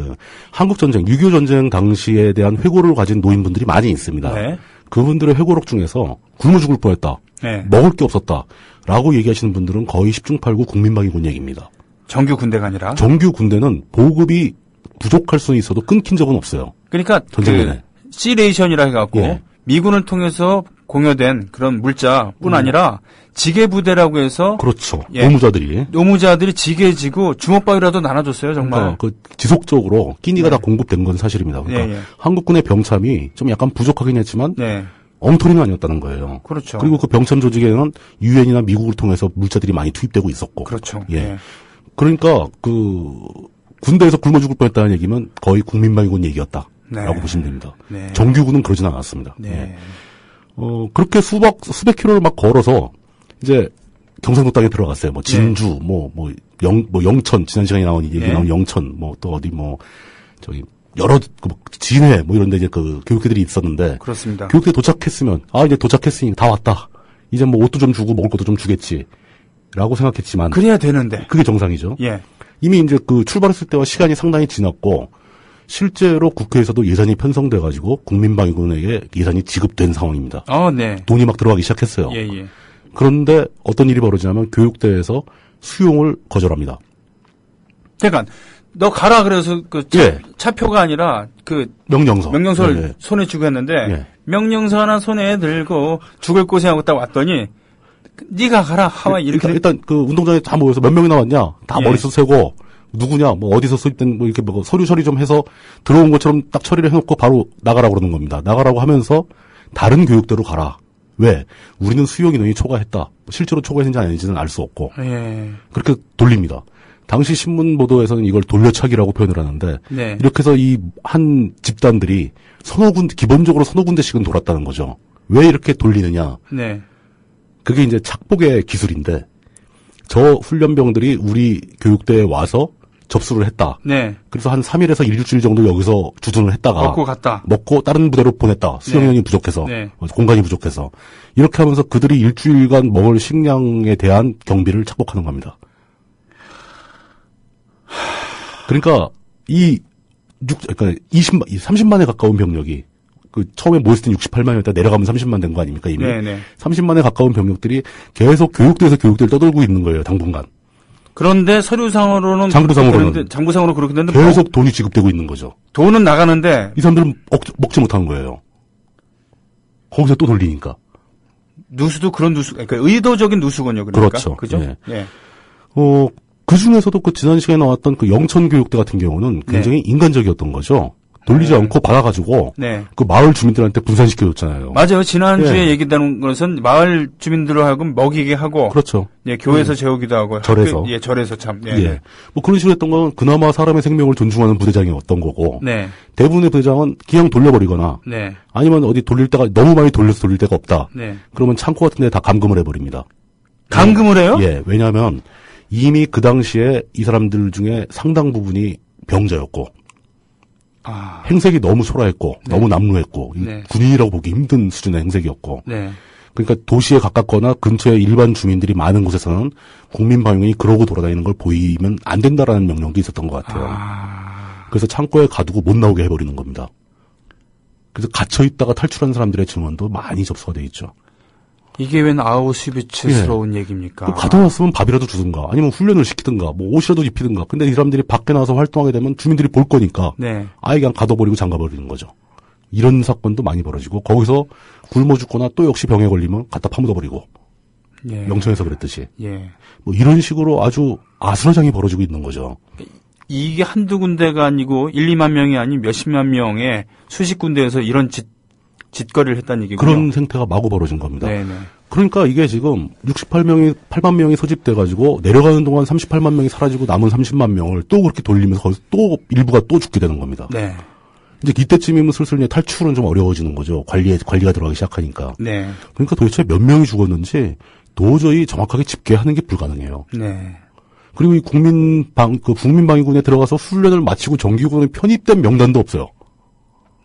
한국 전쟁, 6.25 전쟁 당시에 대한 회고를 가진 노인분들이 많이 있습니다. 네. 그분들의 회고록 중에서 굶어 죽을 뻔했다. 네. 먹을 게 없었다. 라고 얘기하시는 분들은 거의 10중 8구 국민방위군 얘기입니다. 정규 군대가 아니라. 정규 군대는 보급이 부족할 수는 있어도 끊긴 적은 없어요. 그러니까 전쟁 내내. C레이션이라 해갖고 예. 미군을 통해서 공여된 그런 물자뿐 아니라 지게 부대라고 해서 그렇죠. 예. 노무자들이 지게지고 주먹밥이라도 나눠줬어요 정말. 그러니까 지속적으로 끼니가 다 공급된 건 사실입니다. 그러니까 예. 한국군의 병참이 좀 약간 부족하긴 했지만 네. 엉터리는 아니었다는 거예요. 그렇죠. 그리고 그 병참 조직에는 유엔이나 미국을 통해서 물자들이 많이 투입되고 있었고. 그렇죠. 예. 예. 그러니까 군대에서 굶어 죽을 뻔했다는 얘기면 거의 국민방위군 얘기였다라고 네. 보시면 됩니다. 네. 정규군은 그러진 않았습니다. 네. 예. 그렇게 수백 킬로를 막 걸어서 이제 경상도 땅에 들어갔어요. 뭐 진주, 영천, 지난 시간에 나온 얘기 네. 나온 영천, 또 어디 여러 진해 이런 데 이제 교육대들이 있었는데 그렇습니다. 교육대 도착했으면 이제 도착했으니 다 왔다. 이제 뭐 옷도 좀 주고 먹을 것도 좀 주겠지라고 생각했지만 그래야 되는데. 그게 정상이죠. 예. 이미 이제 출발했을 때와 시간이 상당히 지났고 실제로 국회에서도 예산이 편성돼 가지고 국민방위군에게 예산이 지급된 상황입니다. 네. 돈이 막 들어가기 시작했어요. 예. 그런데 어떤 일이 벌어지냐면 교육대에서 수용을 거절합니다. 그러니까 너 가라 그래서 예. 차표가 아니라 명령서를 네. 손에 쥐고 했는데 예. 명령서 하나 손에 들고 죽을 고생하고 딱 왔더니 네가 가라 하와 이렇게 일단 운동장에 다 모여서 몇 명이나 왔냐 다 예. 머릿수 세고 누구냐 어디서 수입된 이렇게 서류 처리 좀 해서 들어온 것처럼 딱 처리를 해놓고 바로 나가라고 그러는 겁니다. 나가라고 하면서 다른 교육대로 가라. 왜? 우리는 수용 인원이 초과했다. 실제로 초과했는지 아닌지는 알 수 없고 예. 그렇게 돌립니다. 당시 신문 보도에서는 이걸 돌려차기라고 표현을 하는데 네. 이렇게 해서 이 한 집단들이 기본적으로 서너 군데씩은 돌았다는 거죠. 왜 이렇게 돌리느냐? 네. 그게 이제 착복의 기술인데 저 훈련병들이 우리 교육대에 와서 접수를 했다. 네. 그래서 한 3일에서 일주일 정도 여기서 주둔을 했다가 먹고 갔다. 먹고 다른 부대로 보냈다. 수용량이 부족해서 네. 공간이 부족해서 이렇게 하면서 그들이 일주일간 먹을 식량에 대한 경비를 착복하는 겁니다. 그러니까 30만에 가까운 병력이 처음에 모였을 땐 68만이었다 내려가면 30만 된 거 아닙니까 이미? 네네. 30만에 가까운 병력들이 계속 교육대에서 교육대를 떠돌고 있는 거예요 당분간. 그런데 서류상으로는 장부상으로 그렇게 되는데 계속 돈이 지급되고 있는 거죠. 돈은 나가는데 이 사람들은 먹지 못하는 거예요. 거기서 또 돌리니까. 누수도 그런 누수, 그러니까 의도적인 누수군요. 그러니까. 그렇죠. 그죠? 예. 예. 그 중에서도 그 지난 시간에 나왔던 그 영천 교육대 같은 경우는 굉장히 인간적이었던 거죠. 돌리지 않고 받아가지고 네. 그 마을 주민들한테 분산시켜줬잖아요. 맞아요. 지난주에 예. 얘기했다는 것은 마을 주민들로 하여금 먹이게 하고. 그렇죠. 예, 교회에서 재우기도 하고. 절에서. 예, 절에서 참. 예. 예. 뭐 그런 식으로 했던 건 그나마 사람의 생명을 존중하는 부대장이었던 거고. 네. 대부분의 부대장은 그냥 돌려버리거나. 네. 아니면 어디 돌릴 데가 너무 많이 돌려서 돌릴 데가 없다. 네. 그러면 창고 같은 데 다 감금을 해버립니다. 감금을 해요? 예. 왜냐하면 이미 그 당시에 이 사람들 중에 상당 부분이 병자였고. 아. 행색이 너무 초라했고 너무 남루했고 네. 군인이라고 보기 힘든 수준의 행색이었고 네. 그러니까 도시에 가깝거나 근처에 일반 주민들이 많은 곳에서는 국민방위군이 그러고 돌아다니는 걸 보이면 안 된다라는 명령도 있었던 것 같아요. 그래서 창고에 가두고 못 나오게 해버리는 겁니다. 그래서 갇혀있다가 탈출한 사람들의 증언도 많이 접수가 돼 있죠. 이게 웬 아우슈비츠스러운 얘기입니까? 가둬놨으면 밥이라도 주든가 아니면 훈련을 시키든가 뭐 옷이라도 입히든가 근데 이 사람들이 밖에 나와서 활동하게 되면 주민들이 볼 거니까 네. 아예 그냥 가둬버리고 잠가버리는 거죠. 이런 사건도 많이 벌어지고 거기서 굶어 죽거나 또 역시 병에 걸리면 갖다 파묻어버리고 예. 영천에서 그랬듯이 예. 뭐 이런 식으로 아주 아수라장이 벌어지고 있는 거죠. 이게 한두 군데가 아니고 1, 2만 명이 아닌 몇십만 명의 수십 군데에서 이런 짓거리를 했다는 얘기군요. 그런 생태가 마구 벌어진 겁니다. 네네. 그러니까 이게 지금 8만 명이 소집돼가지고 내려가는 동안 38만 명이 사라지고 남은 30만 명을 또 그렇게 돌리면서 거기서 또 일부가 또 죽게 되는 겁니다. 네. 이제 이때쯤이면 슬슬 이제 탈출은 좀 어려워지는 거죠. 관리가 들어가기 시작하니까. 네. 그러니까 도대체 몇 명이 죽었는지 도저히 정확하게 집계하는 게 불가능해요. 네. 그리고 이 국민방위군에 들어가서 훈련을 마치고 정규군에 편입된 명단도 없어요.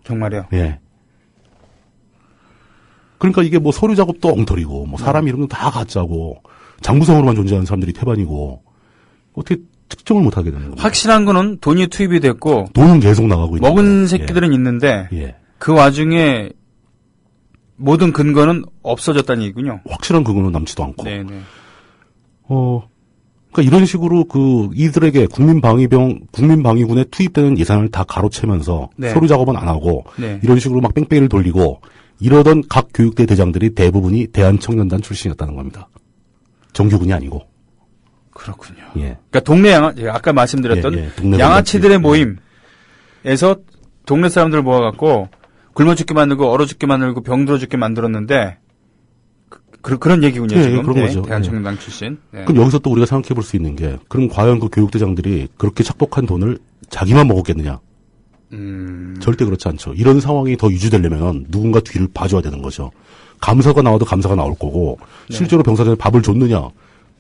정말요? 예. 그러니까 이게 뭐 서류 작업도 엉터리고, 뭐 사람 이름도 다 가짜고, 장부성으로만 존재하는 사람들이 태반이고, 어떻게 특정을 못 하게 되는 겁니다. 확실한 거는 돈이 투입이 됐고, 돈은 계속 나가고 있는 먹은 거예요. 새끼들은 있는데, 예. 그 와중에 모든 근거는 없어졌다는 얘기군요. 확실한 그거는 남지도 않고. 네네. 그러니까 이런 식으로 이들에게 국민방위군에 투입되는 예산을 다 가로채면서 네. 서류 작업은 안 하고 네. 이런 식으로 막 뺑뺑이를 돌리고 이러던 각 교육대 대장들이 대부분이 대한청년단 출신이었다는 겁니다. 정규군이 아니고. 그렇군요. 예. 그러니까 동네 아까 말씀드렸던 예, 예. 동네 양아치들의 모임에서 동네 사람들 모아갖고 굶어 죽게 만들고 얼어 죽게 만들고 병들어 죽게 만들었는데 그런 얘기군요. 예, 지금. 그런 거죠. 대한청년단 출신. 네. 그럼 여기서 또 우리가 생각해 볼 수 있는 게 그럼 과연 그 교육대장들이 그렇게 착복한 돈을 자기만 먹었겠느냐? 절대 그렇지 않죠. 이런 상황이 더 유지되려면 누군가 뒤를 봐줘야 되는 거죠. 감사가 나와도 감사가 나올 거고 실제로 병사들한테 밥을 줬느냐?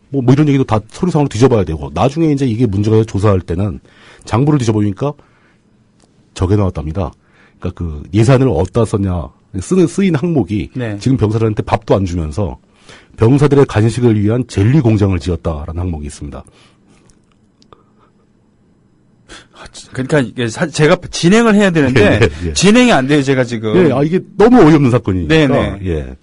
뭐 이런 얘기도 다 서류상으로 뒤져봐야 되고 나중에 이제 이게 문제가 조사할 때는 장부를 뒤져보니까 저게 나왔답니다. 그러니까 그 예산을 어디다 썼냐 쓰인 항목이 네. 지금 지금 병사들한테 밥도 안 주면서 병사들의 간식을 위한 젤리 공장을 지었다라는 항목이 있습니다. 그러니까 이게 제가 진행을 해야 되는데 예. 진행이 안 돼요. 제가 지금. 예, 이게 너무 어이없는 사건이니까. 네네. 예.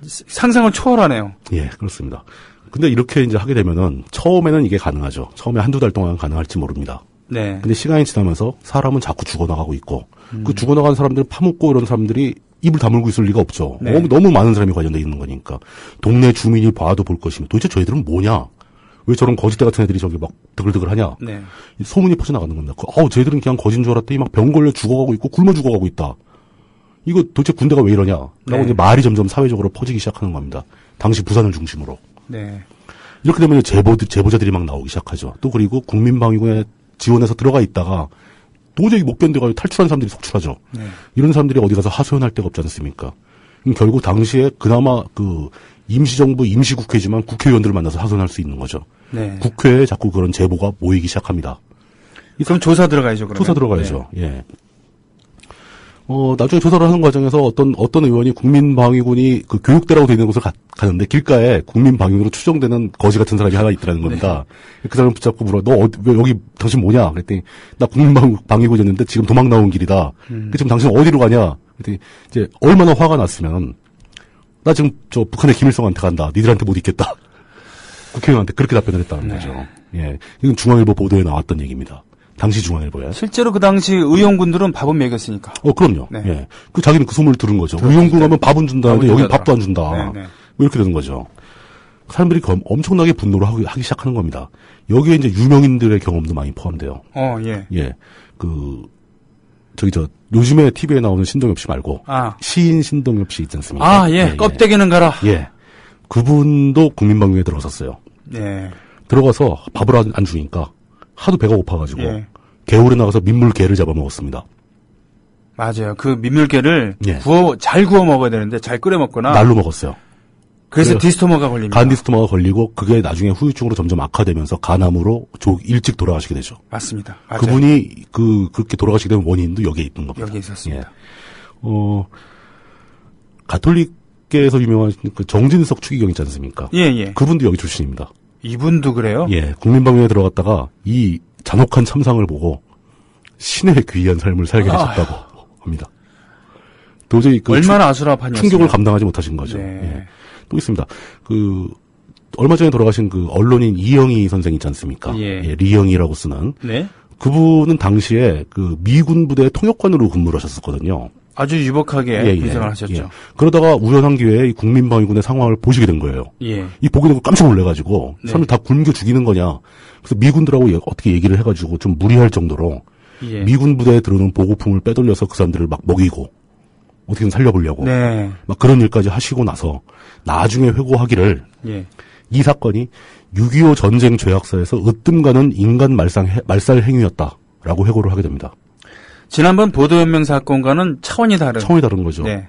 상상을 초월하네요. 예, 그렇습니다. 근데 이렇게 이제 하게 되면은 처음에는 이게 가능하죠. 처음에 한두 달 동안 가능할지 모릅니다. 네. 근데 시간이 지나면서 사람은 자꾸 죽어나가고 있고 그 죽어나간 사람들을 파묻고 이런 사람들이 입을 다물고 있을 리가 없죠. 네. 너무 많은 사람이 관련돼 있는 거니까. 동네 주민이 봐도 볼 것이면 도대체 저희들은 뭐냐? 왜 저런 거짓대 같은 애들이 저기 막 드글드글 하냐? 네. 소문이 퍼져나가는 겁니다. 쟤들은 그냥 거진 줄 알았더니 막 병 걸려 죽어가고 있고 굶어 죽어가고 있다. 이거 도대체 군대가 왜 이러냐? 라고 네. 이제 말이 점점 사회적으로 퍼지기 시작하는 겁니다. 당시 부산을 중심으로. 네. 이렇게 되면 제보자들이 막 나오기 시작하죠. 또 그리고 국민방위군에 지원해서 들어가 있다가 도저히 못 견뎌가지고 탈출한 사람들이 속출하죠. 네. 이런 사람들이 어디 가서 하소연할 데가 없지 않습니까? 결국 당시에 그나마 임시정부 임시국회지만 국회의원들을 만나서 하소연할 수 있는 거죠. 네. 국회에 자꾸 그런 제보가 모이기 시작합니다. 그럼 조사 들어가야죠. 그러면. 조사 들어가야죠. 예. 나중에 조사를 하는 과정에서 어떤 의원이 국민방위군이 그 교육대라고 되어 있는 곳을 가는데 길가에 국민방위군으로 추정되는 거지 같은 사람이 하나 있더라는 겁니다. 네. 그 사람을 붙잡고 물어, 왜 여기 당신 뭐냐? 그랬더니 나 국민방위군이었는데 지금 도망 나온 길이다. 지금 당신 어디로 가냐? 그랬더니 이제 얼마나 화가 났으면 나 지금 저 북한의 김일성한테 간다. 니들한테 못 있겠다. 국회의원한테 그렇게 답변을 했다는 거죠. 예. 이건 중앙일보 보도에 나왔던 얘기입니다. 당시 중앙일보에. 실제로 그 당시 의용군들은 밥은 먹였으니까. 그럼요. 네. 예. 자기는 그 소문을 들은 거죠. 의용군 가면 밥은 준다는데 여기는 밥도 안 준다. 네. 뭐 이렇게 되는 거죠. 사람들이 엄청나게 분노를 하기 시작하는 겁니다. 여기에 이제 유명인들의 경험도 많이 포함돼요. 예. 예. 요즘에 TV에 나오는 신동엽 씨 말고, 시인 신동엽 씨 있지 않습니까? 예. 껍데기는 가라. 예. 그분도 국민방위에 들어갔었어요. 예. 들어가서 밥을 안 주니까 하도 배가 고파가지고, 개울에 나가서 민물개를 잡아먹었습니다. 맞아요. 그 민물개를 예. 잘 구워 먹어야 되는데 잘 끓여 먹거나. 날로 먹었어요. 그래서 디스토머가 걸립니다. 간 디스토머가 걸리고 그게 나중에 후유증으로 점점 악화되면서 간암으로 일찍 돌아가시게 되죠. 맞습니다. 맞아요. 그분이 그렇게 돌아가시게 된 원인도 여기에 있는 겁니다. 여기 있었습니다. 예. 가톨릭계에서 유명한 그 정진석 추기경 있지 않습니까? 예. 그분도 여기 출신입니다. 이분도 그래요? 예. 국민방위에 들어갔다가 이 잔혹한 참상을 보고 신의 귀한 삶을 살게 되셨다고 합니다. 도저히 얼마나 아수라판이었어요. 충격을 감당하지 못하신 거죠. 네. 예. 또 있습니다. 얼마 전에 돌아가신 언론인 이영희 선생 있지 않습니까? 예. 리영희라고 쓰는. 네. 그분은 당시에 미군 부대 통역관으로 근무를 하셨었거든요. 아주 유복하게 군생활 하셨죠. 예. 그러다가 우연한 기회에 이 국민방위군의 상황을 보시게 된 거예요. 예. 이 보게 되고 깜짝 놀래가지고 사람들 다 굶겨 죽이는 거냐. 그래서 미군들하고 어떻게 얘기를 해가지고 좀 무리할 정도로 미군 부대에 들어오는 보급품을 빼돌려서 그 사람들을 막 먹이고 어떻게든 살려보려고 막 그런 일까지 하시고 나서 나중에 회고하기를 이 사건이 6.25 전쟁 죄악사에서 으뜸가는 인간 말살 행위였다라고 회고를 하게 됩니다. 지난번 보도연맹 사건과는 차원이 다른 거죠. 네.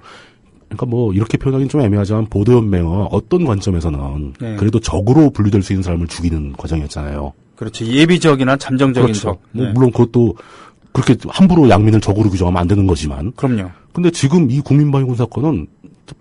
그러니까 이렇게 표현하기는 좀 애매하지만 보도연맹은 어떤 관점에서는 그래도 적으로 분류될 수 있는 사람을 죽이는 과정이었잖아요. 그렇죠. 예비적이나 잠정적인 그렇죠. 적. 물론 그것도 그렇게 함부로 양민을 적으로 규정하면 안 되는 거지만. 그럼요. 근데 지금 이 국민방위군 사건은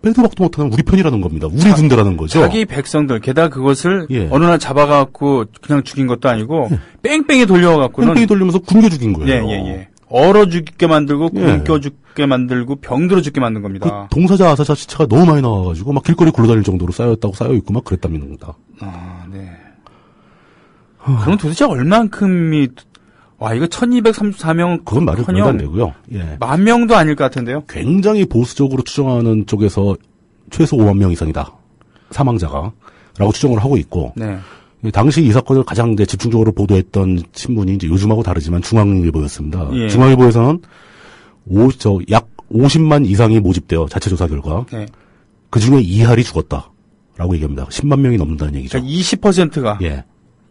빼도 박도 못하는 우리 편이라는 겁니다. 우리 군대라는 거죠. 자기 백성들, 게다가 그것을 어느 날 잡아갖고 그냥 죽인 것도 아니고 뺑뺑이 돌려갖고는. 뺑뺑이 돌리면서 굶겨 죽인 거예요. 예. 얼어 죽게 만들고 굶겨 죽게 만들고 병들어 죽게 만든 겁니다. 동사자, 아사자 시체가 너무 많이 나와가지고 막 길거리 굴러다닐 정도로 쌓여있고 막 그랬답니다. 네. 그럼 도대체 얼만큼이 이거 1234명. 그건 말이 안 되고요. 예. 10,000명도 아닐 것 같은데요? 굉장히 보수적으로 추정하는 쪽에서 최소 5만 명 이상이다. 사망자가. 라고 추정을 하고 있고. 네. 당시 이 사건을 가장 이제 집중적으로 보도했던 신문이 이제 요즘하고 다르지만 중앙일보였습니다. 예. 중앙일보에서는 약 50만 이상이 모집되어 자체 조사 결과. 그 중에 2할이 죽었다라고 얘기합니다. 10만 명이 넘는다는 얘기죠. 그러니까 20%가. 예.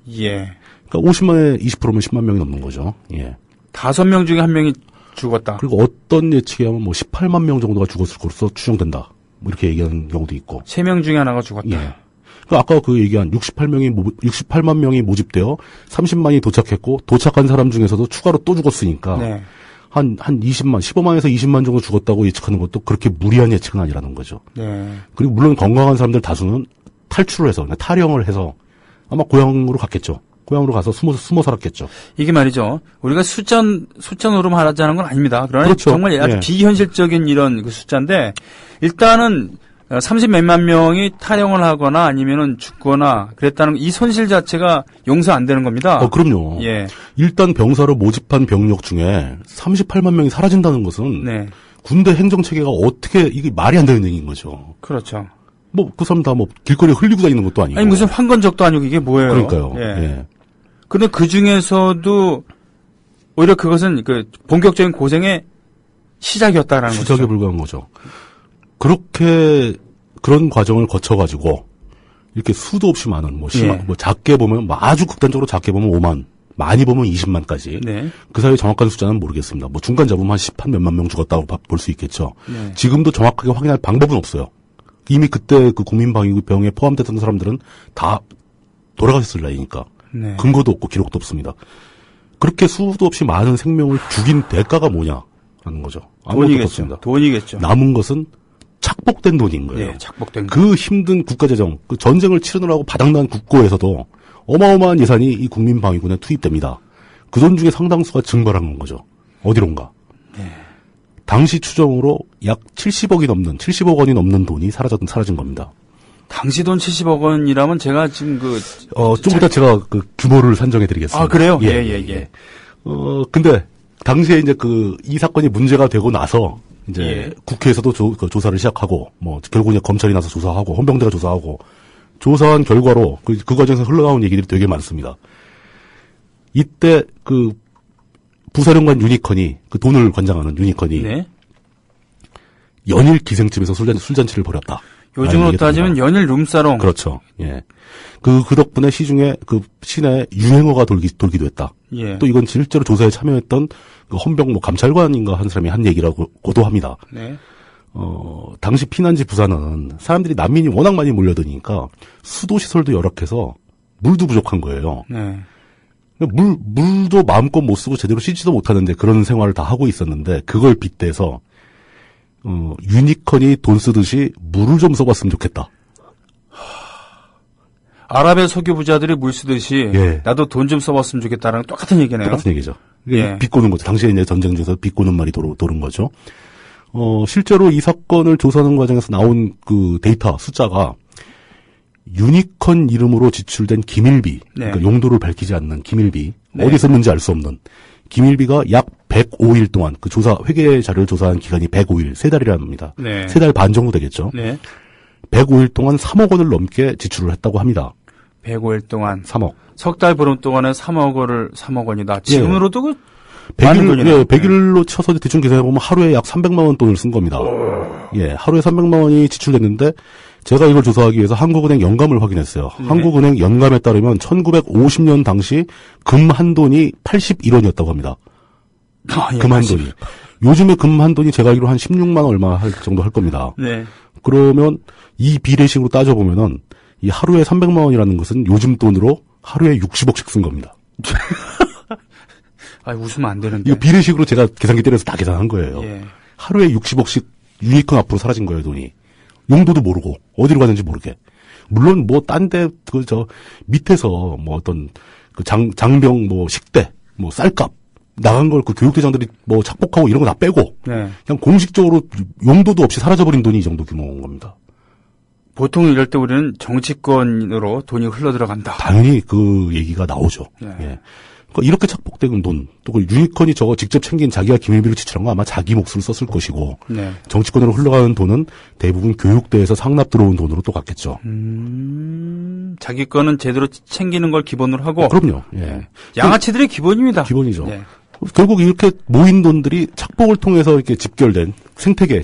그러니까 50만에 20%면 10만 명이 넘는 거죠. 예. 5명 중에 1명이 죽었다. 그리고 어떤 예측에 하면 18만 명 정도가 죽었을 것으로 추정된다. 이렇게 얘기하는 경우도 있고. 3명 중에 하나가 죽었다. 예. 그러니까 아까 얘기한 68만 명이 모집되어 30만이 도착했고 도착한 사람 중에서도 추가로 또 죽었으니까 한 20만, 15만에서 20만 정도 죽었다고 예측하는 것도 그렇게 무리한 예측은 아니라는 거죠. 그리고 물론 건강한 사람들 다수는 탈출을 해서 탈영을 해서 아마 고향으로 갔겠죠. 고향으로 가서 숨어 살았겠죠. 이게 말이죠. 우리가 숫자 노름 하자는 건 아닙니다. 그러나 그렇죠. 정말 아주 비현실적인 이런 그 숫자인데 일단은 30몇만 명이 탈영을 하거나 아니면은 죽거나 그랬다는 이 손실 자체가 용서 안 되는 겁니다. 그럼요. 예. 일단 병사로 모집한 병력 중에 38만 명이 사라진다는 것은 군대 행정 체계가 어떻게 이게 말이 안 되는 얘기인 거죠. 그렇죠. 그 사람 다 길거리에 흘리고 다니는 것도 아니고. 아니 무슨 황건적도 아니고 이게 뭐예요? 그러니까요. 예. 근데 그 중에서도 오히려 그것은 본격적인 고생의 시작이었다라는 거죠. 시작에 불과한 거죠. 그런 과정을 거쳐가지고 이렇게 수도 없이 많은 작게 보면 아주 극단적으로 작게 보면 5만, 많이 보면 20만까지. 그 사이 정확한 숫자는 모르겠습니다. 중간 잡으면 한 10한 몇만 명 죽었다고 볼 수 있겠죠. 지금도 정확하게 확인할 방법은 없어요. 이미 그때 그 국민방위병에 포함됐던 사람들은 다 돌아가셨을 나이니까. 근거도 없고 기록도 없습니다. 그렇게 수도 없이 많은 생명을 죽인 대가가 뭐냐라는 거죠. 돈이겠죠. 남은 것은 착복된 돈인 거예요. 착복된 그 힘든 국가재정, 그 전쟁을 치르느라고 바닥난 국고에서도 어마어마한 예산이 이 국민방위군에 투입됩니다. 그 돈 중에 상당수가 증발한 거죠. 어디론가. 당시 추정으로 약 70억 원이 넘는 돈이 사라진 겁니다. 당시 돈 70억 원이라면 제가 지금 좀 이따 제가 규모를 산정해 드리겠습니다. 그래요? 예. 근데 당시에 이제 이 사건이 문제가 되고 나서 이제 예. 국회에서도 조사를 시작하고 뭐 결국 이제 검찰이 나서 조사하고 헌병대가 조사하고 조사한 결과로 그 과정에서 흘러나온 얘기들이 되게 많습니다. 이때 부사령관 유니컨이 돈을 관장하는 유니컨이 네. 연일 기생집에서 술잔치를 벌였다. 요즘으로 따지면 연일 룸사롱. 그렇죠. 예. 그 덕분에 시중에 시내에 유행어가 돌기도 했다. 예. 또 이건 실제로 조사에 참여했던 헌병 감찰관인가 한 사람이 한 얘기라고도 합니다. 네. 당시 피난지 부산은 사람들이 난민이 워낙 많이 몰려드니까 수도 시설도 열악해서 물도 부족한 거예요. 네. 물도 마음껏 못 쓰고 제대로 씻지도 못하는데 그런 생활을 다 하고 있었는데 그걸 빗대서 유니컨이 돈 쓰듯이 물을 좀 써봤으면 좋겠다. 아랍의 석유 부자들이 물 쓰듯이 예. 나도 돈 좀 써봤으면 좋겠다라는 똑같은 얘기네요. 똑같은 얘기죠. 예. 비꼬는 거죠. 당시에 이제 전쟁 중에서 비꼬는 말이 도는 거죠. 실제로 이 사건을 조사하는 과정에서 나온 데이터 숫자가 유니컨 이름으로 지출된 기밀비, 네. 그러니까 용도를 밝히지 않는 기밀비, 네. 어디 썼는지 알 수 없는 기밀비가 약 105일 동안 회계 자료를 조사한 기간이 105일, 3달이라 합니다. 네. 3달 반 정도 되겠죠. 네. 105일 동안 3억 원을 넘게 지출을 했다고 합니다. 105일 동안 3억. 석 달 보름 동안에 3억 원이다. 지금으로도 100일로 쳐서 대충 계산해보면 하루에 약 300만 원 돈을 쓴 겁니다. 예, 하루에 300만 원이 지출됐는데 제가 이걸 조사하기 위해서 한국은행 연감을 확인했어요. 네. 한국은행 연감에 따르면 1950년 당시 금 한 돈이 81원이었다고 합니다. 예, 금 한 돈이. 요즘에 금 한 돈이 제가 알기로 한 16만 원 얼마 정도 할 겁니다. 네. 그러면 이 비례식으로 따져보면은 이 하루에 300만 원이라는 것은 요즘 돈으로 하루에 60억씩 쓴 겁니다. 웃으면 안 되는데. 이거 비례식으로 제가 계산기 때려서 다 계산한 거예요. 예. 하루에 60억씩 유니콘 앞으로 사라진 거예요, 돈이. 용도도 모르고, 어디로 가는지 모르게. 물론 딴 데, 밑에서 장병 식대, 쌀값, 나간 걸 교육대장들이 착복하고 이런 거 다 빼고, 네. 그냥 공식적으로 용도도 없이 사라져버린 돈이 이 정도 규모인 겁니다. 보통 이럴 때 우리는 정치권으로 돈이 흘러 들어간다. 당연히 그 얘기가 나오죠. 네. 예. 그러니까 이렇게 착복된 돈, 또 유니콘이 저거 직접 챙긴 자기가 기밀비를 지출한 거 아마 자기 몫을 썼을 것이고, 네. 정치권으로 흘러가는 돈은 대부분 교육대에서 상납 들어온 돈으로 또 갔겠죠. 자기 거는 제대로 챙기는 걸 기본으로 하고. 그럼요. 예. 네. 양아치들의 기본입니다. 기본이죠. 네. 결국 이렇게 모인 돈들이 착복을 통해서 이렇게 집결된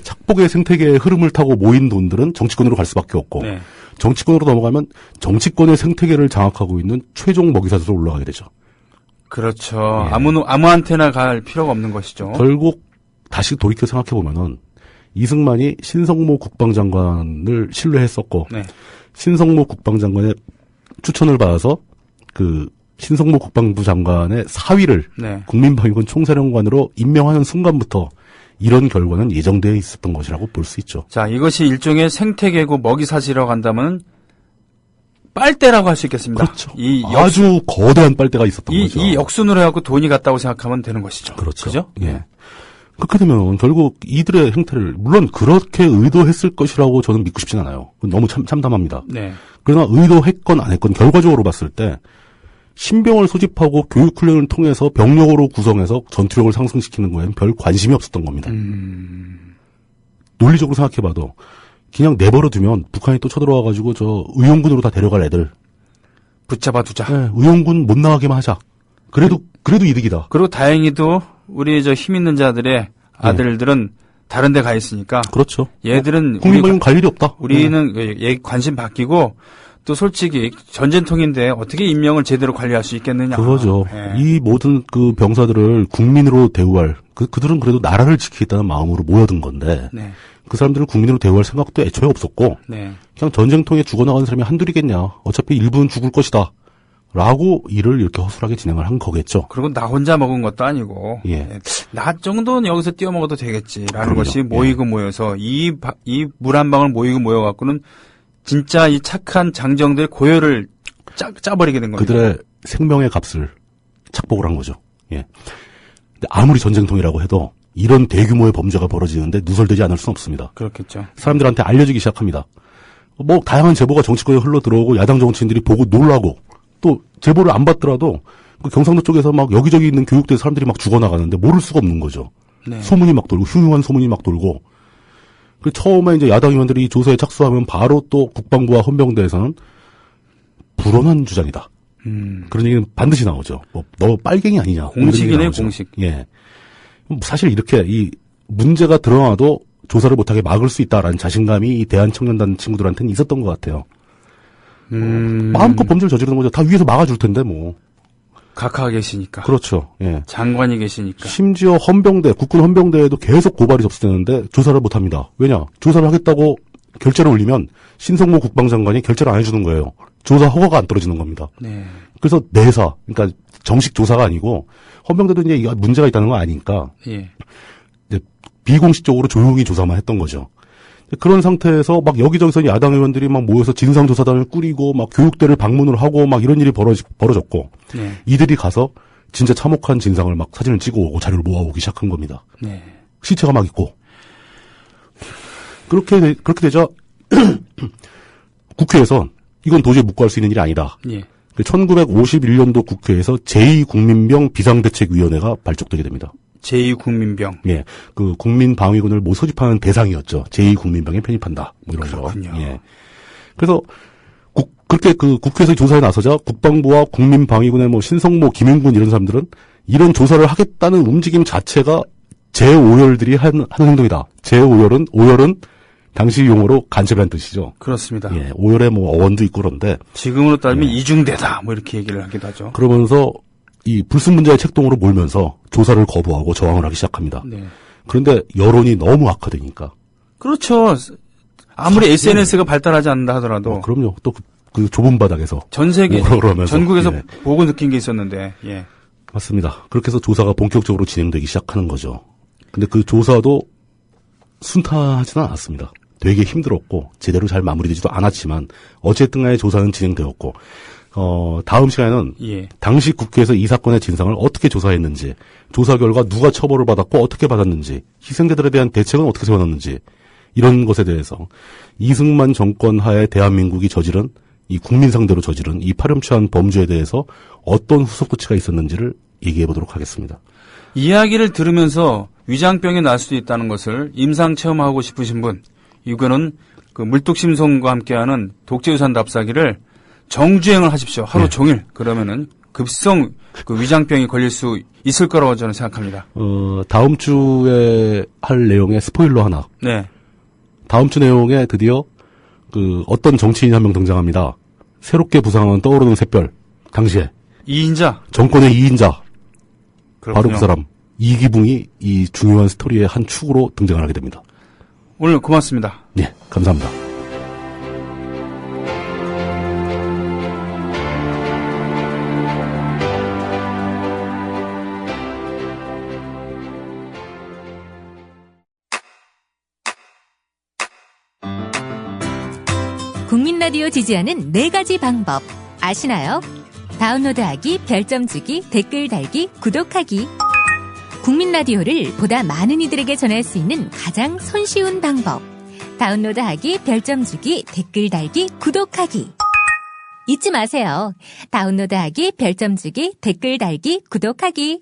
착복의 생태계의 흐름을 타고 모인 돈들은 정치권으로 갈 수밖에 없고, 네. 정치권으로 넘어가면 정치권의 생태계를 장악하고 있는 최종 먹이사슬로 올라가게 되죠. 그렇죠. 예. 아무한테나 갈 필요가 없는 것이죠. 결국 다시 돌이켜 생각해 보면은 이승만이 신성모 국방장관을 신뢰했었고, 네. 신성모 국방장관의 추천을 받아서 신성모 국방부 장관의 사위를 네. 국민방위군 총사령관으로 임명하는 순간부터 이런 결과는 예정되어 있었던 것이라고 볼 수 있죠. 자, 이것이 일종의 생태계고 먹이사슬이라고 한다면 빨대라고 할 수 있겠습니다. 그렇죠. 이 아주 거대한 빨대가 있었던 거죠. 이 역순으로 해갖고 돈이 갔다고 생각하면 되는 것이죠. 그렇죠. 그죠? 예. 그렇게 되면 결국 이들의 행태를 물론 그렇게 의도했을 것이라고 저는 믿고 싶진 않아요. 너무 참담합니다. 네. 그러나 의도했건 안 했건 결과적으로 봤을 때 신병을 소집하고 교육훈련을 통해서 병력으로 구성해서 전투력을 상승시키는 거에는 별 관심이 없었던 겁니다. 논리적으로 생각해봐도 그냥 내버려두면 북한이 또 쳐들어와가지고 의용군으로 다 데려갈 애들 붙잡아 두자. 네, 의용군 못 나가게만 하자. 그래도 이득이다. 그리고 다행히도 우리 힘 있는 자들의 아들들은 다른 데 가 있으니까. 그렇죠. 얘들은 국민방위군 갈 일이 없다. 우리는 얘 관심 바뀌고 또 솔직히 전쟁통인데 어떻게 인명을 제대로 관리할 수 있겠느냐. 그거죠. 예. 이 모든 병사들을 국민으로 대우할 그들은 그래도 나라를 지키겠다는 마음으로 모여든 건데 네. 그 사람들을 국민으로 대우할 생각도 애초에 없었고 네. 그냥 전쟁통에 죽어나가는 사람이 한둘이겠냐. 어차피 일부는 죽을 것이다. 라고 일을 이렇게 허술하게 진행을 한 거겠죠. 그리고 나 혼자 먹은 것도 아니고 예. 나 정도는 여기서 띄워 먹어도 되겠지라는 그럼요. 것이 모이고 모여서 이 물 한 방울 모이고 모여갖고는 진짜 이 착한 장정들의 고열을 짜버리게 된 겁니다. 그들의 생명의 값을 착복을 한 거죠. 예. 근데 아무리 전쟁통이라고 해도 이런 대규모의 범죄가 벌어지는데 누설되지 않을 수는 없습니다. 그렇겠죠. 사람들한테 알려지기 시작합니다. 다양한 제보가 정치권에 흘러 들어오고 야당 정치인들이 보고 놀라고 또 제보를 안 받더라도 그 경상도 쪽에서 막 여기저기 있는 교육대 사람들이 막 죽어나가는데 모를 수가 없는 거죠. 네. 소문이 막 돌고 흉흉한 소문이 막 돌고. 그 처음에 이제 야당 의원들이 이 조사에 착수하면 바로 또 국방부와 헌병대에서는 불온한 주장이다. 그런 얘기는 반드시 나오죠. 뭐 너 빨갱이 아니냐. 공식이네 공식. 예. 사실 이렇게 이 문제가 드러나도 조사를 못하게 막을 수 있다라는 자신감이 이 대한청년단 친구들한테는 있었던 것 같아요. 마음껏 범죄를 저지르는 거죠. 다 위에서 막아줄 텐데 뭐. 각하가 계시니까. 그렇죠. 예. 장관이 계시니까. 심지어 헌병대, 국군 헌병대에도 계속 고발이 접수되는데 조사를 못합니다. 왜냐? 조사를 하겠다고 결재를 올리면 신성모 국방장관이 결재를 안 해주는 거예요. 조사 허가가 안 떨어지는 겁니다. 네. 그래서 내사, 그러니까 정식 조사가 아니고 헌병대도 이제 이거 문제가 있다는 거 아니까 예. 이제 비공식적으로 조용히 조사만 했던 거죠. 그런 상태에서 막 여기저기서 야당 의원들이 막 모여서 진상조사단을 꾸리고 막 교육대를 방문을 하고 막 이런 일이 벌어졌고 네. 이들이 가서 진짜 참혹한 진상을 막 사진을 찍어오고 자료를 모아오기 시작한 겁니다. 네. 시체가 막 있고 그렇게 되자 국회에선 이건 도저히 묵고할 수 있는 일이 아니다. 예. 1951년도 국회에서 제2국민병 비상대책위원회가 발족되게 됩니다. 제2국민병. 예. 그 국민방위군을 못 소집하는 대상이었죠. 제2국민병에 편입한다. 뭐 이런 그렇군요. 거. 예. 그래서 그렇게 그 국회에서 조사에 나서자 국방부와 국민방위군의 뭐 신성모, 김용군 이런 사람들은 이런 조사를 하겠다는 움직임 자체가 재오열들이 하는 행동이다. 오열은 당시 용어로 간첩이라는 뜻이죠. 그렇습니다. 예. 오열에 뭐 어원도 있고 그런데 지금으로 따지면 이중대다. 뭐 이렇게 얘기를 하기도 하죠. 그러면서 이 불순 문제의 책동으로 몰면서 조사를 거부하고 저항을 하기 시작합니다. 네. 그런데 여론이 너무 악화되니까. 그렇죠. 아무리 SNS가 발달하지 않는다 하더라도. 그럼요. 또 그 좁은 바닥에서. 전 세계, 그러면서, 전국에서 예. 보고 느낀 게 있었는데, 예. 맞습니다. 그렇게 해서 조사가 본격적으로 진행되기 시작하는 거죠. 근데 그 조사도 순탄하지는 않았습니다. 되게 힘들었고, 제대로 잘 마무리되지도 않았지만, 어쨌든 간에 조사는 진행되었고, 다음 시간에는 예. 당시 국회에서 이 사건의 진상을 어떻게 조사했는지, 조사 결과 누가 처벌을 받았고 어떻게 받았는지, 희생자들에 대한 대책은 어떻게 세워놨는지, 이런 것에 대해서 이승만 정권 하에 대한민국이 저지른 이 국민 상대로 저지른 이 파렴치한 범죄에 대해서 어떤 후속 조치가 있었는지를 얘기해 보도록 하겠습니다. 이야기를 들으면서 위장병이 날 수도 있다는 것을 임상 체험하고 싶으신 분, 이거는 그 물뚝심송과 함께하는 독재유산 답사기를 정주행을 하십시오. 하루 종일. 그러면은 급성 그 위장병이 걸릴 수 있을 거라고 저는 생각합니다. 다음 주에 할 내용의 스포일러 하나. 네. 다음 주 내용에 드디어 그 어떤 정치인이 한 명 등장합니다. 새롭게 부상하는 떠오르는 샛별. 당시에 2인자. 정권의 2인자. 그렇군요. 바로 그 사람. 이기붕이 이 중요한 스토리의 한 축으로 등장을 하게 됩니다. 오늘 고맙습니다. 네, 감사합니다. 국민 라디오 지지하는 4가지 방법 아시나요? 다운로드하기, 별점 주기, 댓글 달기, 구독하기. 국민 라디오를 보다 많은 이들에게 전할 수 있는 가장 손쉬운 방법. 다운로드하기, 별점 주기, 댓글 달기, 구독하기. 잊지 마세요. 다운로드하기, 별점 주기, 댓글 달기, 구독하기.